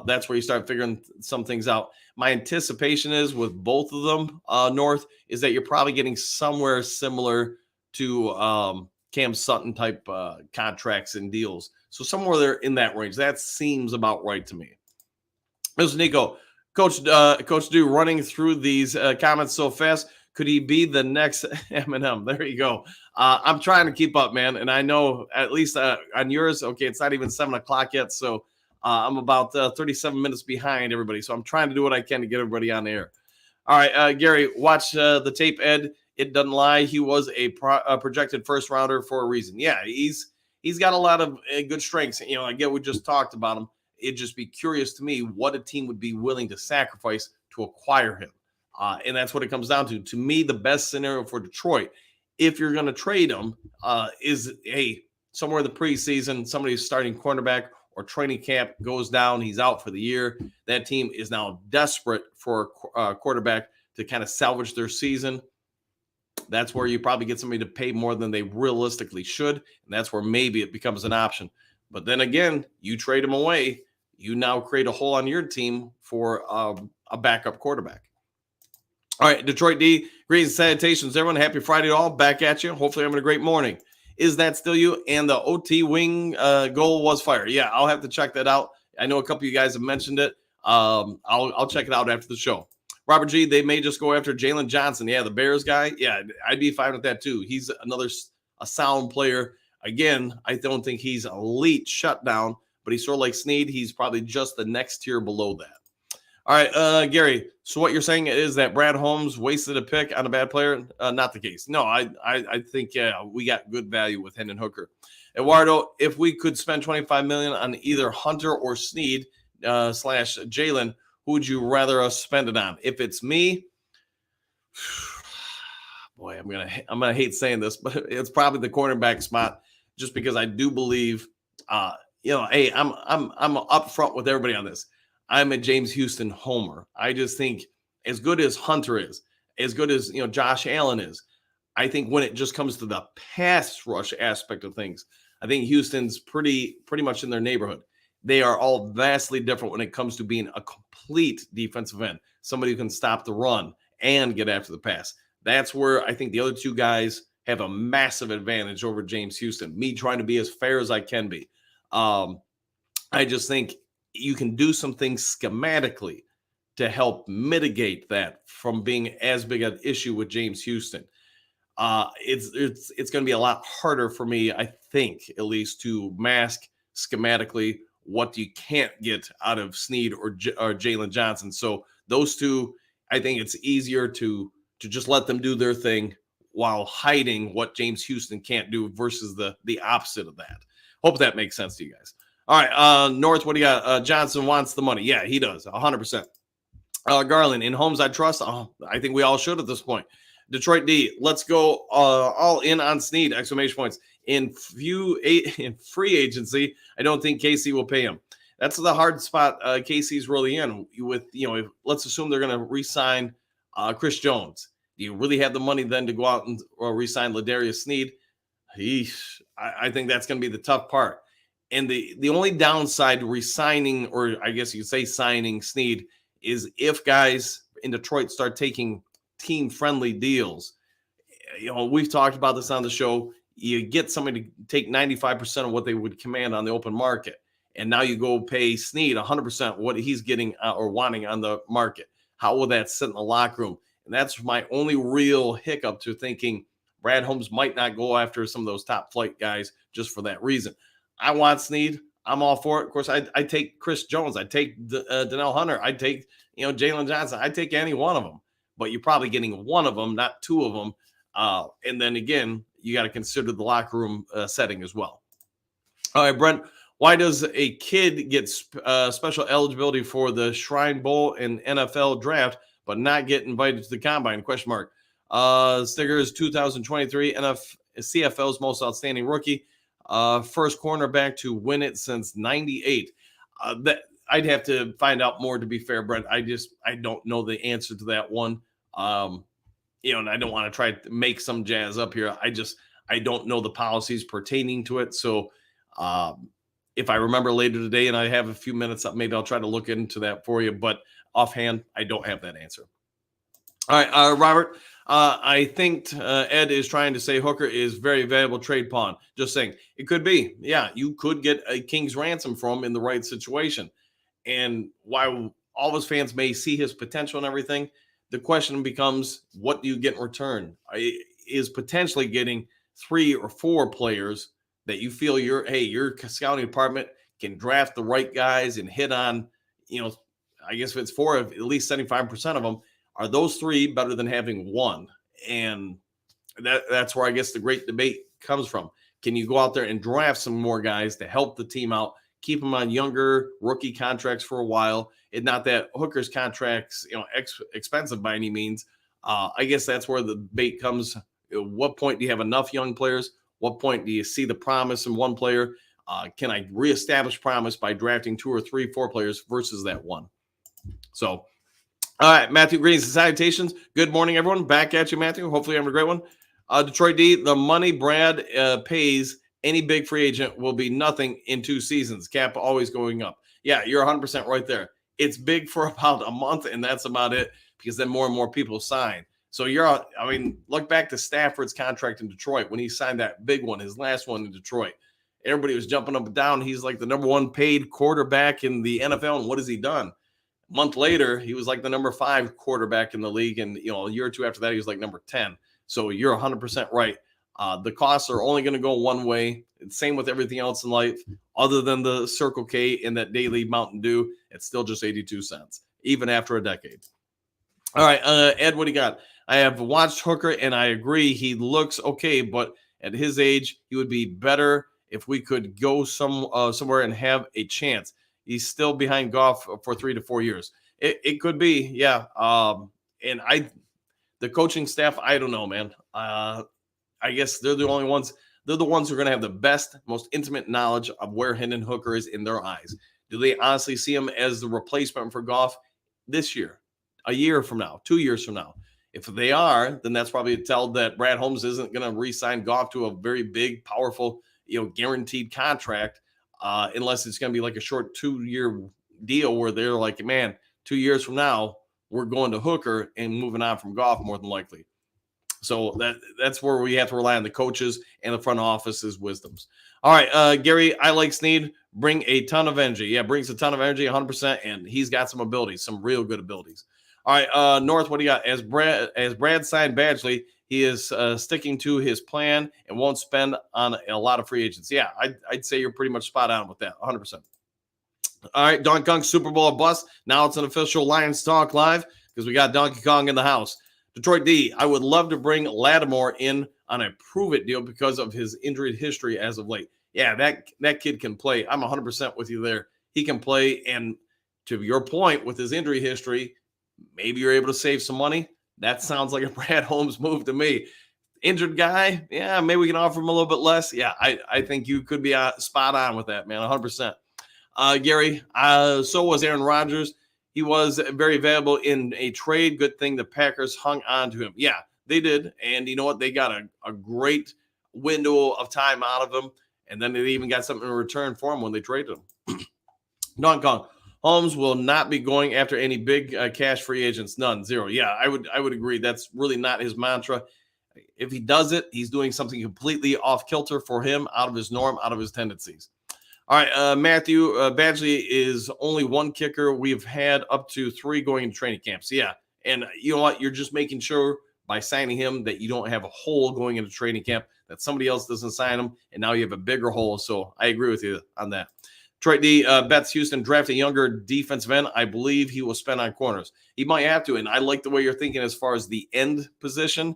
that's where you start figuring some things out. My anticipation is with both of them, North, is that you're probably getting somewhere similar to Cam Sutton type contracts and deals. So somewhere there in that range. That seems about right to me. This is Nico. Coach Dew running through these comments so fast. Could he be the next Eminem? There you go. I'm trying to keep up, man. And I know at least on yours, okay, it's not even 7 o'clock yet. So I'm about 37 minutes behind everybody. So I'm trying to do what I can to get everybody on the air. All right, Gary, watch the tape, Ed. It doesn't lie. He was a projected first rounder for a reason. Yeah, he's got a lot of good strengths. I get we just talked about him. It'd just be curious to me what a team would be willing to sacrifice to acquire him. And that's what it comes down to. To me, the best scenario for Detroit, if you're going to trade him, is, hey, somewhere in the preseason, somebody's starting cornerback or training camp goes down, he's out for the year. That team is now desperate for a quarterback to kind of salvage their season. That's where you probably get somebody to pay more than they realistically should, and that's where maybe it becomes an option. But then again, you trade him away, you now create a hole on your team for a backup quarterback. All right, Detroit D, greetings and salutations, everyone. Happy Friday to all. Back at you. Hopefully having a great morning. Is that still you? And the OT wing goal was fire. Yeah, I'll have to check that out. I know a couple of you guys have mentioned it. I'll check it out after the show. Robert G, they may just go after Jalen Johnson. Yeah, the Bears guy. Yeah, I'd be fine with that too. He's a sound player. Again, I don't think he's elite shutdown, but he's sort of like Snead. He's probably just the next tier below that. All right, Gary. So what you're saying is that Brad Holmes wasted a pick on a bad player? Not the case. No, I think we got good value with Hendon Hooker. Eduardo, if we could spend $25 million on either Hunter or Snead / Jalen, who would you rather us spend it on? If it's me, boy, I'm gonna hate saying this, but it's probably the cornerback spot, just because I do believe, hey, I'm upfront with everybody on this. I'm a James Houston homer. I just think as good as Hunter is, as good as Josh Allen is, I think when it just comes to the pass rush aspect of things, I think Houston's pretty much in their neighborhood. They are all vastly different when it comes to being a complete defensive end, somebody who can stop the run and get after the pass. That's where I think the other two guys have a massive advantage over James Houston. Me trying to be as fair as I can be. I just think you can do some things schematically to help mitigate that from being as big an issue with James Houston. It's going to be a lot harder for me, I think, at least, to mask schematically what you can't get out of Snead or Jalen Johnson. So those two, I think it's easier to just let them do their thing while hiding what James Houston can't do versus the opposite of that. Hope that makes sense to you guys. All right, North, what do you got? Johnson wants the money. Yeah, he does, 100%. Garland, in Holmes I trust. I think we all should at this point. Detroit D, let's go all in on Snead, exclamation points. In free agency, I don't think KC will pay him. That's the hard spot KC's really in with, let's assume they're going to re-sign Chris Jones. Do you really have the money then to go out and re-sign Ladarius Snead? I think that's going to be the tough part. And the only downside to re-signing, or I guess you could say signing Snead, is if guys in Detroit start taking team-friendly deals. We've talked about this on the show. You get somebody to take 95% of what they would command on the open market, and now you go pay Snead 100% what he's getting or wanting on the market. How will that sit in the locker room? And that's my only real hiccup to thinking Brad Holmes might not go after some of those top flight guys just for that reason. I want Snead. I'm all for it. Of course, I take Chris Jones. I take Danielle Hunter. I take Jalen Johnson. I take any one of them. But you're probably getting one of them, not two of them. And then again, you got to consider the locker room setting as well. All right, Brent, why does a kid get special eligibility for the Shrine Bowl and NFL draft, but not get invited to the combine? ? Stickers 2023 CFL's most outstanding rookie. First cornerback to win it since 98. That I'd have to find out more, to be fair, Brent. I don't know the answer to that one. And I don't want to try to make some jazz up here. I don't know the policies pertaining to it. So if I remember later today and I have a few minutes up, maybe I'll try to look into that for you. But offhand, I don't have that answer. All right, Robert, I think Ed is trying to say Hooker is very valuable trade pawn. Just saying, it could be. Yeah, you could get a king's ransom from him in the right situation. And while all his fans may see his potential and everything, the question becomes, what do you get in return? Is potentially getting 3 or 4 players that you feel your scouting department can draft the right guys and hit on, I guess if it's 4, at least 75% of them. Are those 3 better than having 1? And that's where I guess the great debate comes from. Can you go out there and draft some more guys to help the team out, keep them on younger rookie contracts for a while? And not that Hooker's contracts, expensive by any means. I guess that's where the debate comes. At what point do you have enough young players? What point do you see the promise in one player? Can I reestablish promise by drafting 2 or 3, 4 players versus that 1? So, all right, Matthew Greens, salutations. Good morning, everyone. Back at you, Matthew. Hopefully, I'm a great one. Detroit D, the money Brad pays any big free agent will be nothing in 2 seasons. Cap always going up. Yeah, you're 100% right there. It's big for about a month, and that's about it, because then more and more people sign. So look back to Stafford's contract in Detroit when he signed that big one, his last one in Detroit. Everybody was jumping up and down. He's like the number 1 paid quarterback in the NFL, and what has he done? month later, he was like the number 5 quarterback in the league. And, a year or two after that, he was like number 10. So you're 100% right. The costs are only going to go one way. It's same with everything else in life, other than the Circle K and that daily Mountain Dew. It's still just 82 cents, even after a decade. All right, Ed, what do you got? I have watched Hooker, and I agree he looks okay, but at his age, he would be better if we could go somewhere and have a chance. He's still behind Goff for 3 to 4 years. It could be, yeah. And the coaching staff, I don't know, man. I guess they're the only ones. They're the ones who are going to have the best, most intimate knowledge of where Hendon Hooker is in their eyes. Do they honestly see him as the replacement for Goff this year, a year from now, 2 years from now? If they are, then that's probably a tell that Brad Holmes isn't going to re-sign Goff to a very big, powerful, guaranteed contract, unless it's going to be like a short 2-year deal where they're like, man, 2 years from now, we're going to Hooker and moving on from Goff more than likely. So that's where we have to rely on the coaches and the front office's wisdoms. All right, Gary, I like Snead. Bring a ton of energy. Yeah, brings a ton of energy, 100%, and he's got some abilities, some real good abilities. All right, North, what do you got? As Brad signed Badgley, he is sticking to his plan and won't spend on a lot of free agents. Yeah, I'd say you're pretty much spot on with that, 100%. All right, Donkey Kong Super Bowl bust. Now it's an official Lions Talk Live because we got Donkey Kong in the house. Detroit D, I would love to bring Lattimore in on a prove-it deal because of his injury history as of late. Yeah, that kid can play. I'm 100% with you there. He can play, and to your point, with his injury history, maybe you're able to save some money. That sounds like a Brad Holmes move to me. Injured guy, yeah, maybe we can offer him a little bit less. Yeah, I think you could be spot on with that, man, 100%. Gary, so was Aaron Rodgers. He was very valuable in a trade. Good thing the Packers hung on to him. Yeah, they did. And you know what? They got a great window of time out of him. And then they even got something in return for him when they traded him. Don Kong, Holmes will not be going after any big cash free agents. None, zero. Yeah, I would agree. That's really not his mantra. If he does it, he's doing something completely off kilter for him, out of his norm, out of his tendencies. All right, Matthew, Badgley is only one kicker. We've had up to 3 going into training camps. Yeah, and you know what? You're just making sure by signing him that you don't have a hole going into training camp, that somebody else doesn't sign him, and now you have a bigger hole. So I agree with you on that. Troy D, bets Houston draft a younger defensive end. I believe he will spend on corners. He might have to, and I like the way you're thinking as far as the end position.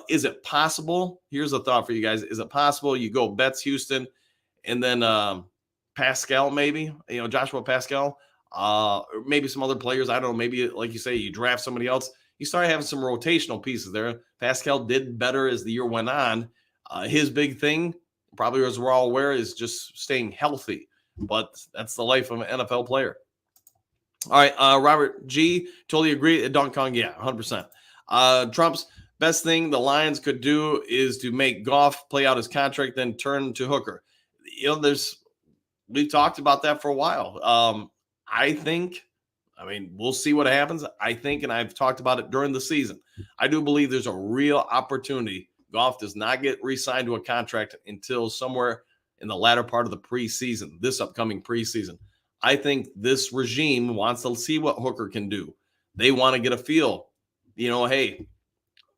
Is it possible? Here's a thought for you guys. Is it possible you go bets Houston and then Pascal, maybe, Joshua Pascal, or maybe some other players. I don't know. Maybe, like you say, you draft somebody else. You start having some rotational pieces there. Pascal did better as the year went on. His big thing, probably as we're all aware, is just staying healthy. But that's the life of an NFL player. All right, Robert G, totally agree. Donkey Kong, yeah, 100%. Trump's best thing the Lions could do is to make Goff play out his contract, then turn to Hooker. We've talked about that for a while. We'll see what happens. I think, and I've talked about it during the season, I do believe there's a real opportunity. Goff does not get re-signed to a contract until somewhere in the latter part of the preseason, this upcoming preseason. I think this regime wants to see what Hooker can do. They want to get a feel, hey,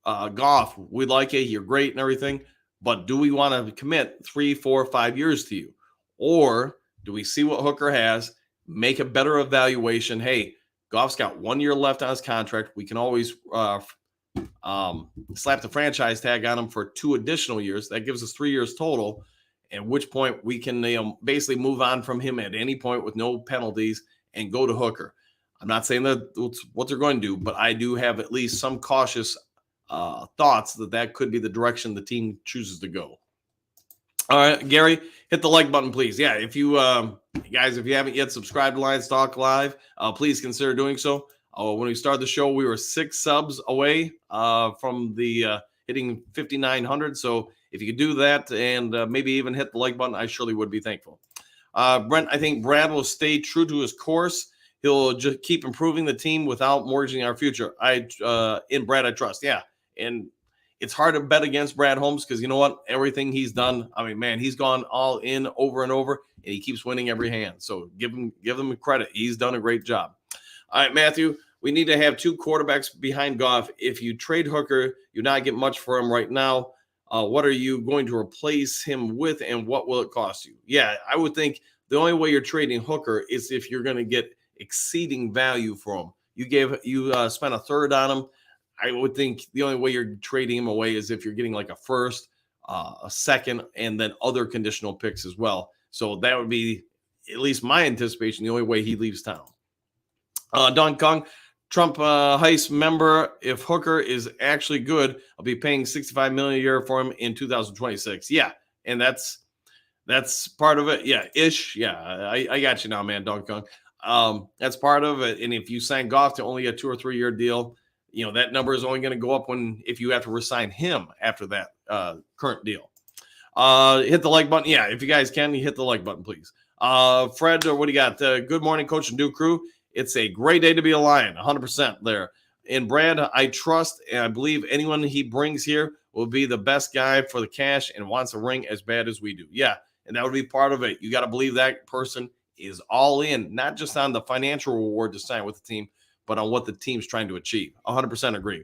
Goff, we like you. You're great and everything. But do we want to commit 3, 4, 5 years to you? Or do we see what Hooker has, make a better evaluation? Hey, Goff's got 1 year left on his contract. We can always slap the franchise tag on him for 2 additional years. That gives us 3 years total, at which point we can basically move on from him at any point with no penalties and go to Hooker. I'm not saying that's what they're going to do, but I do have at least some cautious thoughts that could be the direction the team chooses to go. All right, Gary, hit the like button, please. Yeah, if you guys, if you haven't yet subscribed to Lions Talk Live, please consider doing so. When we started the show, we were 6 subs away from the hitting 5,900. So if you could do that and maybe even hit the like button, I surely would be thankful. Brent, I think Brad will stay true to his course. He'll just keep improving the team without mortgaging our future. In Brad, I trust. Yeah, and it's hard to bet against Brad Holmes because you know what? Everything he's done, he's gone all in over and over, and he keeps winning every hand. So give him credit. He's done a great job. All right, Matthew, we need to have two quarterbacks behind Goff. If you trade Hooker, you not get much for him right now. What are you going to replace him with, and what will it cost you? Yeah, I would think the only way you're trading Hooker is if you're going to get exceeding value for him. You spent a third on him. I would think the only way you're trading him away is if you're getting like a first, a second, and then other conditional picks as well. So that would be at least my anticipation. The only way he leaves town. Don Kong, Trump heist member. If Hooker is actually good, I'll be paying $65 million a year for him in 2026. Yeah, and that's part of it. Yeah, ish. Yeah, I got you now, man, Don Kong. That's part of it. And if you sign Goff to only a 2 or 3 year deal, that number is only going to go up if you have to resign him after that current deal. Hit the like button. Yeah, if you guys can, you hit the like button, please. Fred, what do you got? Good morning, Coach and Duke crew. It's a great day to be a Lion, 100% there. And Brad, I trust and I believe anyone he brings here will be the best guy for the cash and wants a ring as bad as we do. Yeah, and that would be part of it. You got to believe that person is all in, not just on the financial reward to sign with the team, but on what the team's trying to achieve. 100% agree.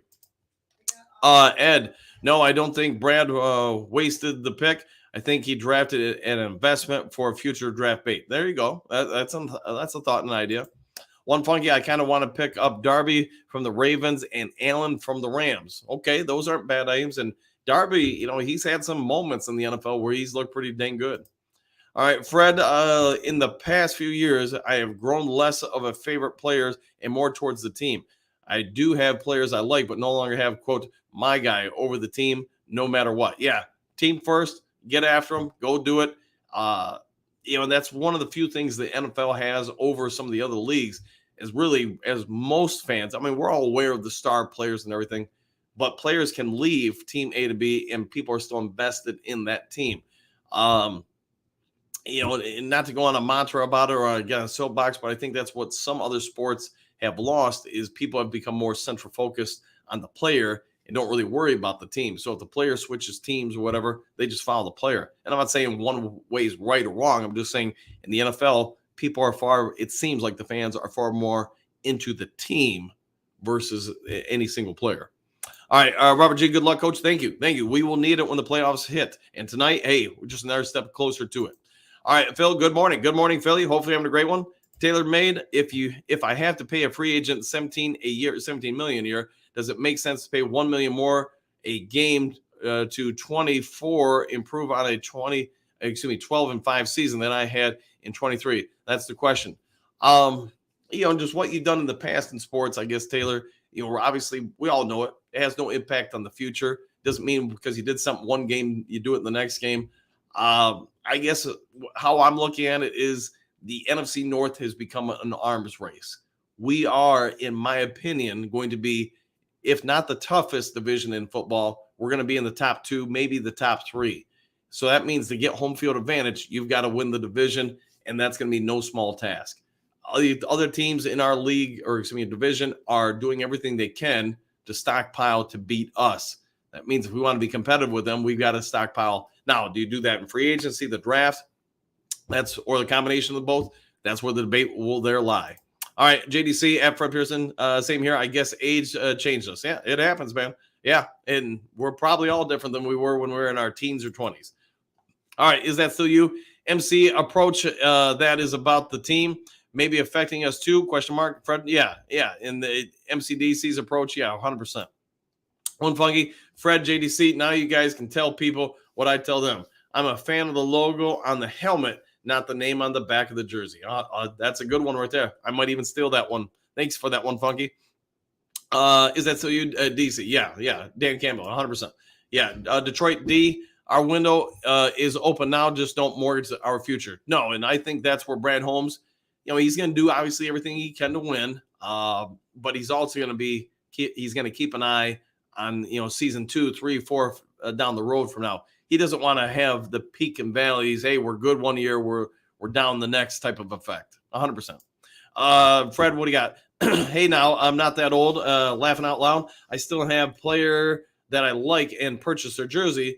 Ed, no, I don't think Brad wasted the pick. I think he drafted an investment for a future draft bait. There you go. That's a thought and an idea. One funky, I kind of want to pick up Darby from the Ravens and Allen from the Rams. Okay, those aren't bad names. And Darby, he's had some moments in the NFL where he's looked pretty dang good. All right, Fred, in the past few years, I have grown less of a favorite players and more towards the team. I do have players I like, but no longer have, quote, my guy over the team, no matter what. Yeah, team first, get after them, go do it. And that's one of the few things the NFL has over some of the other leagues is really, as most fans, I mean, we're all aware of the star players and everything, but players can leave team A to B and people are still invested in that team. And not to go on a mantra about it or get a soapbox, but I think that's what some other sports have lost is people have become more central focused on the player and don't really worry about the team. So if the player switches teams or whatever, they just follow the player. And I'm not saying one way is right or wrong. I'm just saying in the NFL, it seems like the fans are far more into the team versus any single player. All right, Robert G, good luck, Coach. Thank you. We will need it when the playoffs hit. And tonight, hey, we're just another step closer to it. All right, Phil, good morning. Good morning, Philly. Hopefully having a great one. Taylor Made, if I have to pay a free agent 17 million a year, does it make sense to pay $1 million more a game to 24, improve on a 12-5 season that I had in 23? That's the question. Just what you've done in the past in sports, I guess, Taylor, obviously we all know it. It has no impact on the future. Doesn't mean because you did something one game, you do it in the next game. I guess how I'm looking at it is the NFC North has become an arms race. We are, in my opinion, going to be, if not the toughest division in football, we're going to be in the top 2, maybe the top 3. So that means to get home field advantage, you've got to win the division, and that's going to be no small task. The other teams in our league, or division, are doing everything they can to stockpile to beat us. That means if we want to be competitive with them, we've got to stockpile. Now, do you do that in free agency, the draft? Or the combination of both? That's where the debate will there lie. All right, JDC at Fred Pearson, same here. I guess age changed us. Yeah, it happens, man. Yeah, and we're probably all different than we were when we were in our teens or 20s. All right, is that still you? MC approach that is about the team, maybe affecting us too? Question mark, Fred? Yeah. In the MCDC's approach, yeah, 100%. One funky, Fred, JDC, now you guys can tell people what I tell them. I'm a fan of the logo on the helmet, not the name on the back of the jersey. That's a good one right there. I might even steal that one. Thanks for that one, Funky. Is that still you, DC? Yeah. Dan Campbell, 100%. Yeah, Detroit D, our window is open now. Just don't mortgage our future. No, and I think that's where Brad Holmes, he's going to do obviously everything he can to win, but he's also going to he's going to keep an eye on, season 2, 3, 4 down the road from now. He doesn't want to have the peak and valleys. Hey, we're good one year, we're down the next type of effect. 100%. Fred, what do you got? Hey, now I'm not that old. Laughing out loud. I still have player that I like and purchase their jersey.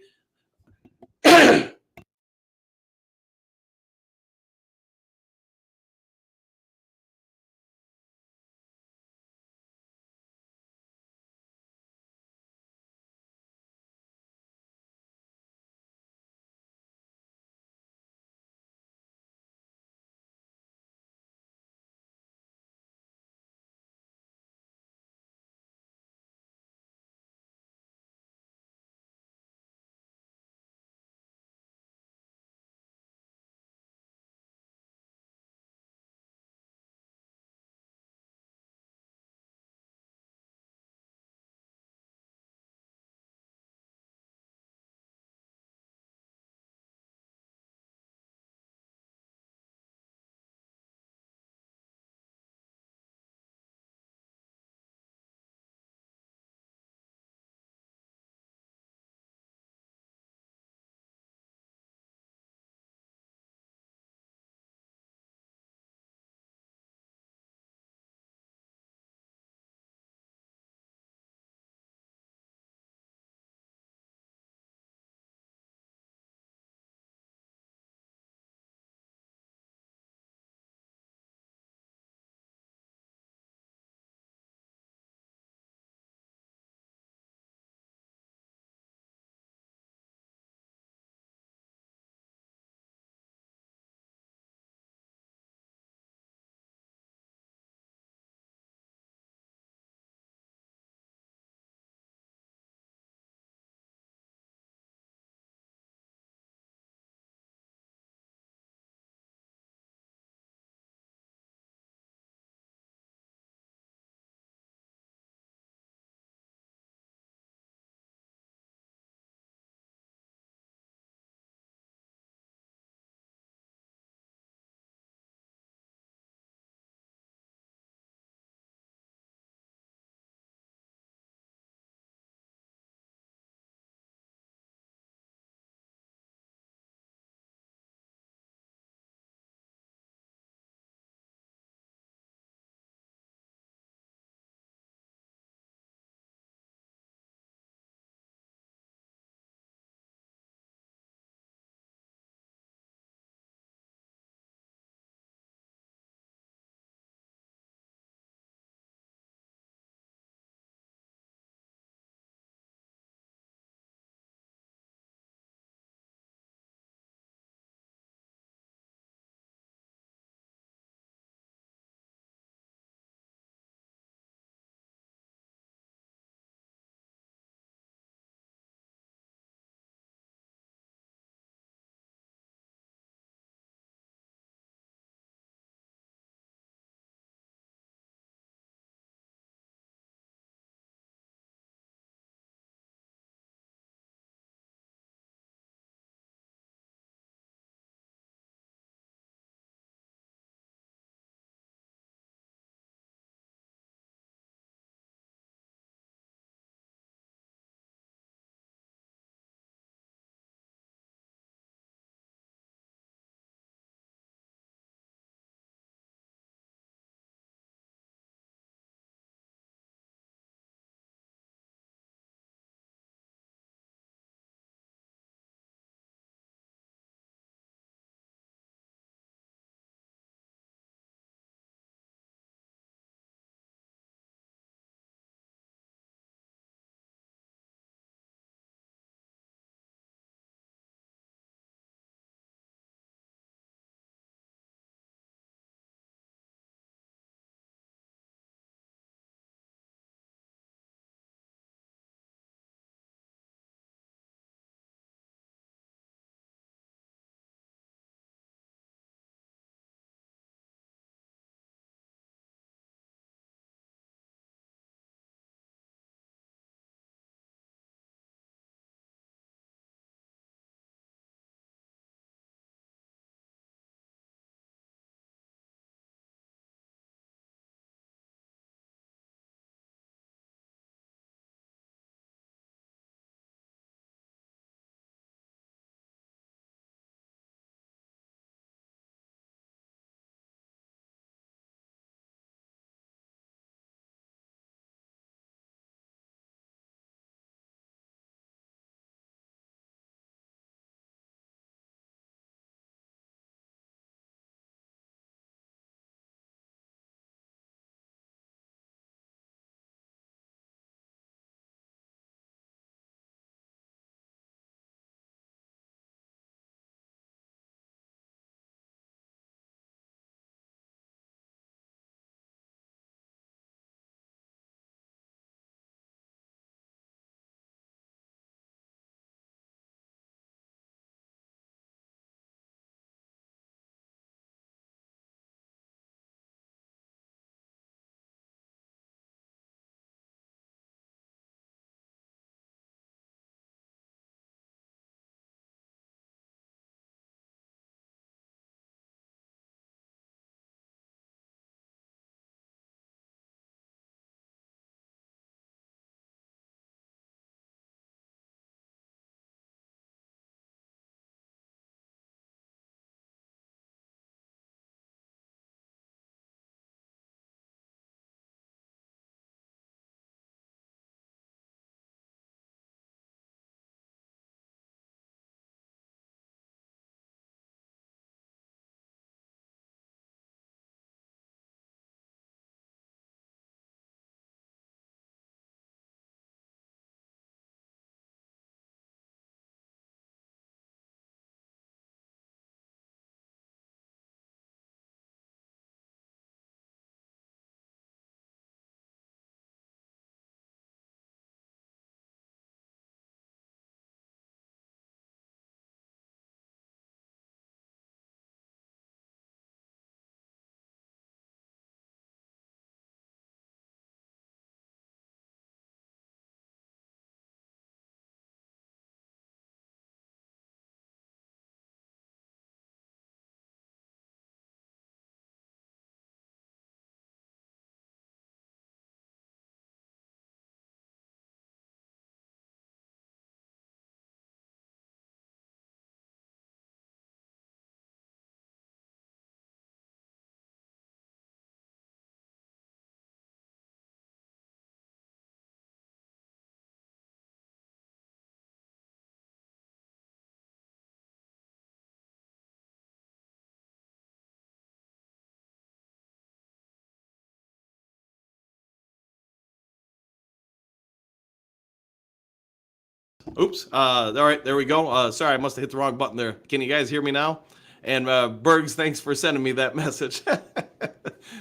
Oops. All right, there we go. Sorry, I must have hit the wrong button there. Can you guys hear me now? And Bergs, thanks for sending me that message.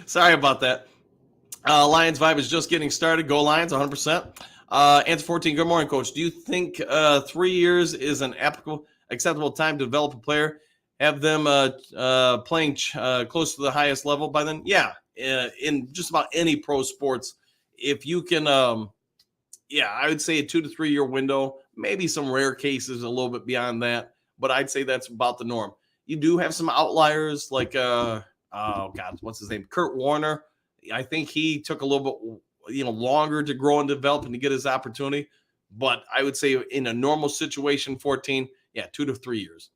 Sorry about that. Lions vibe is just getting started. Go Lions, 100%. Answer 14. Good morning, Coach. Do you think 3 years is an acceptable time to develop a player? Have them playing close to the highest level by then? Yeah, in just about any pro sports, if you can, I would say a 2 to 3 year window. Maybe some rare cases a little bit beyond that, but I'd say that's about the norm. You do have some outliers like oh God, what's his name? Kurt Warner. I think he took a little bit longer to grow and develop and to get his opportunity. But I would say in a normal situation, 14, 2 to 3 years.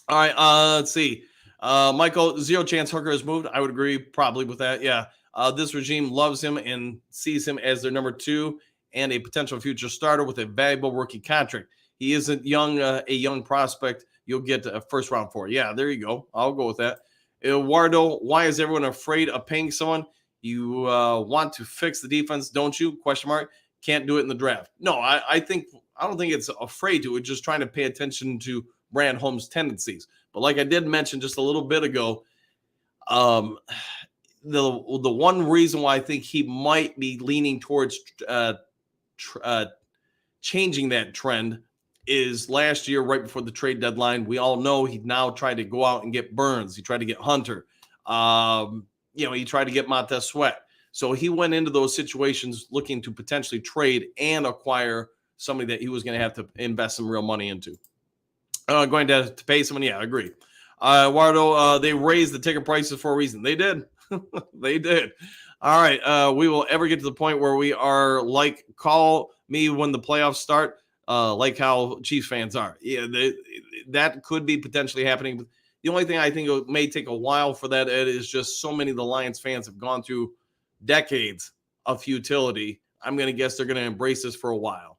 All right, let's see. Michael, zero chance Hooker has moved. I would agree probably with that. Yeah. This regime loves him and sees him as their number 2 and a potential future starter with a valuable rookie contract. He isn't a young prospect. You'll get a first round for. Yeah, there you go. I'll go with that. Eduardo, why is everyone afraid of paying someone? You want to fix the defense, don't you? Question mark. Can't do it in the draft. No, I don't think it's afraid to. It's just trying to pay attention to Brand Holmes' tendencies. But like I did mention just a little bit ago, the one reason why I think he might be leaning towards changing that trend is last year, right before the trade deadline. We all know he now tried to go out and get Burns. He tried to get Hunter. He tried to get Montez Sweat. So he went into those situations looking to potentially trade and acquire somebody that he was going to have to invest some real money into. Going to pay someone, yeah, I agree. Eduardo, they raised the ticket prices for a reason. They did. They did. All right. We will ever get to the point where we are like, call me when the playoffs start, like how Chiefs fans are. Yeah, that could be potentially happening. The only thing I think it may take a while for that, Ed, is just so many of the Lions fans have gone through decades of futility. I'm going to guess they're going to embrace this for a while.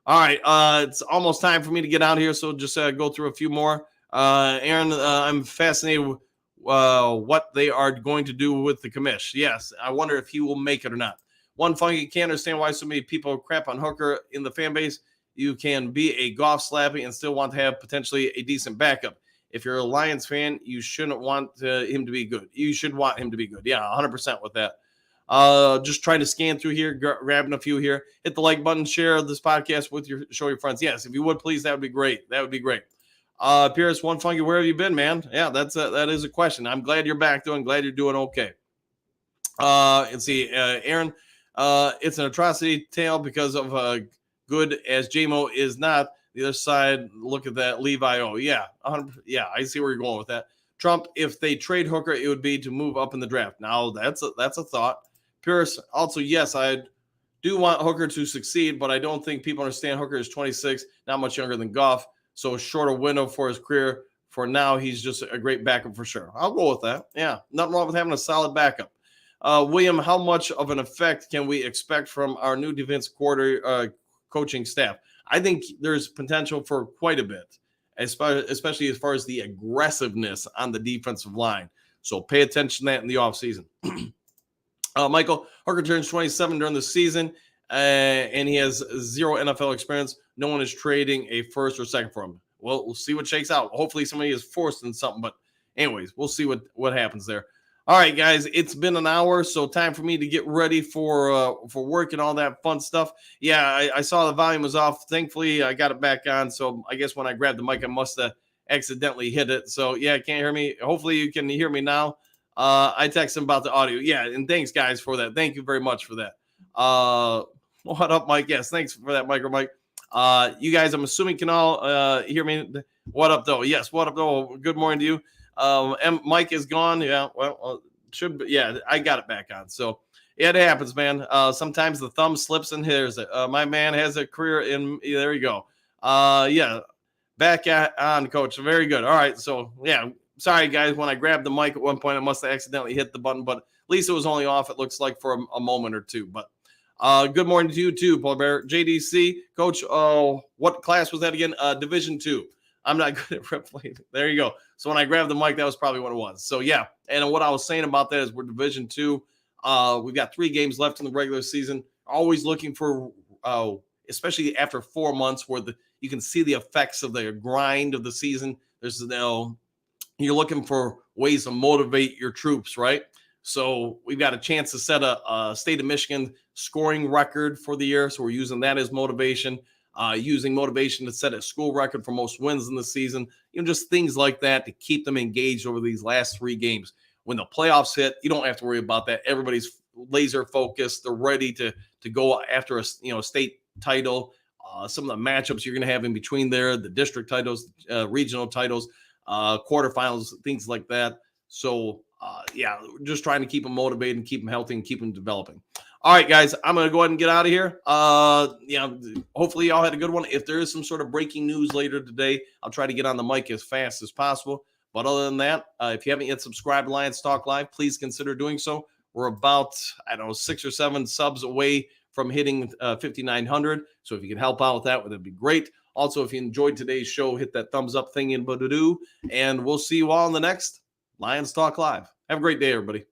All right. It's almost time for me to get out here, so just go through a few more. Aaron, I'm fascinated with what they are going to do with the commish. Yes, I wonder if he will make it or not. One funky, can't understand why so many people crap on Hooker in the fan base. You can be a golf slappy and still want to have potentially a decent backup. If you're a Lions fan, you shouldn't want him to be good. You should want him to be good. Yeah, 100% with that. Just trying to scan through here, grabbing a few here. Hit the like button, share this podcast with show your friends. Yes, if you would, please, that would be great. That would be great. Pierce, one funky, where have you been, man? Yeah, that is a question. I'm glad you're back, though. I'm glad you're doing okay. Let's see, Aaron, it's an atrocity tale because of good as JMO is not. The other side, look at that, Levi O. Yeah, 100%, yeah, I see where you're going with that. Trump, if they trade Hooker, it would be to move up in the draft. Now, that's a thought. Pierce, also, yes, I do want Hooker to succeed, but I don't think people understand Hooker is 26, not much younger than Goff, so a shorter window for his career. For now, he's just a great backup for sure. I'll go with that. Yeah, nothing wrong with having a solid backup. William, how much of an effect can we expect from our new defense coaching staff? I think there's potential for quite a bit, especially as far as the aggressiveness on the defensive line. So pay attention to that in the offseason. Michael, Hooker turns 27 during the season, and he has zero NFL experience. No one is trading a first or second for him. Well, we'll see what shakes out. Hopefully somebody is forced in something, but anyways, we'll see what happens there. All right, guys, it's been an hour, so time for me to get ready for work and all that fun stuff. Yeah, I saw the volume was off. Thankfully, I got it back on, so I guess when I grabbed the mic, I must have accidentally hit it. So, yeah, can't hear me. Hopefully, you can hear me now. I texted him about the audio. Yeah, and thanks, guys, for that. Thank you very much for that. What up, Mike? Yes, thanks for that, Micro Mike. You guys, I'm assuming can all hear me. What up, though? Yes, what up, though? Good morning to you. Mike is gone. Yeah, well, should be. Yeah, I got it back on. So it happens, man. Sometimes the thumb slips and hears it. My man has a career in. There you go. Yeah, back on, Coach. Very good. All right. So yeah, sorry guys. When I grabbed the mic at one point, I must have accidentally hit the button, but at least it was only off. It looks like for a moment or two. But good morning to you too, Paul Bear. JDC, Coach. What class was that again? Division II. I'm not good at replaying. There you go. So when I grabbed the mic, that was probably what it was. So yeah, and what I was saying about that is we're Division II. We've got 3 games left in the regular season. Always looking for especially after 4 months where you can see the effects of the grind of the season. There's you're looking for ways to motivate your troops, right? So we've got a chance to set a state of Michigan scoring record for the year. So we're using that as motivation, using motivation to set a school record for most wins in the season, just things like that to keep them engaged over these last 3 games. When the playoffs hit, you don't have to worry about that. Everybody's laser focused. They're ready to go after a state title. Some of the matchups you're going to have in between there, the district titles, regional titles, quarterfinals, things like that. So just trying to keep them motivated and keep them healthy and keep them developing. All right, guys, I'm going to go ahead and get out of here. Hopefully y'all had a good one. If there is some sort of breaking news later today, I'll try to get on the mic as fast as possible. But other than that, if you haven't yet subscribed to Lions Talk Live, please consider doing so. We're about, 6 or 7 subs away from hitting 5,900. So if you can help out with that, that'd be great. Also, if you enjoyed today's show, hit that thumbs up thing and we'll see you all in the next Lions Talk Live. Have a great day, everybody.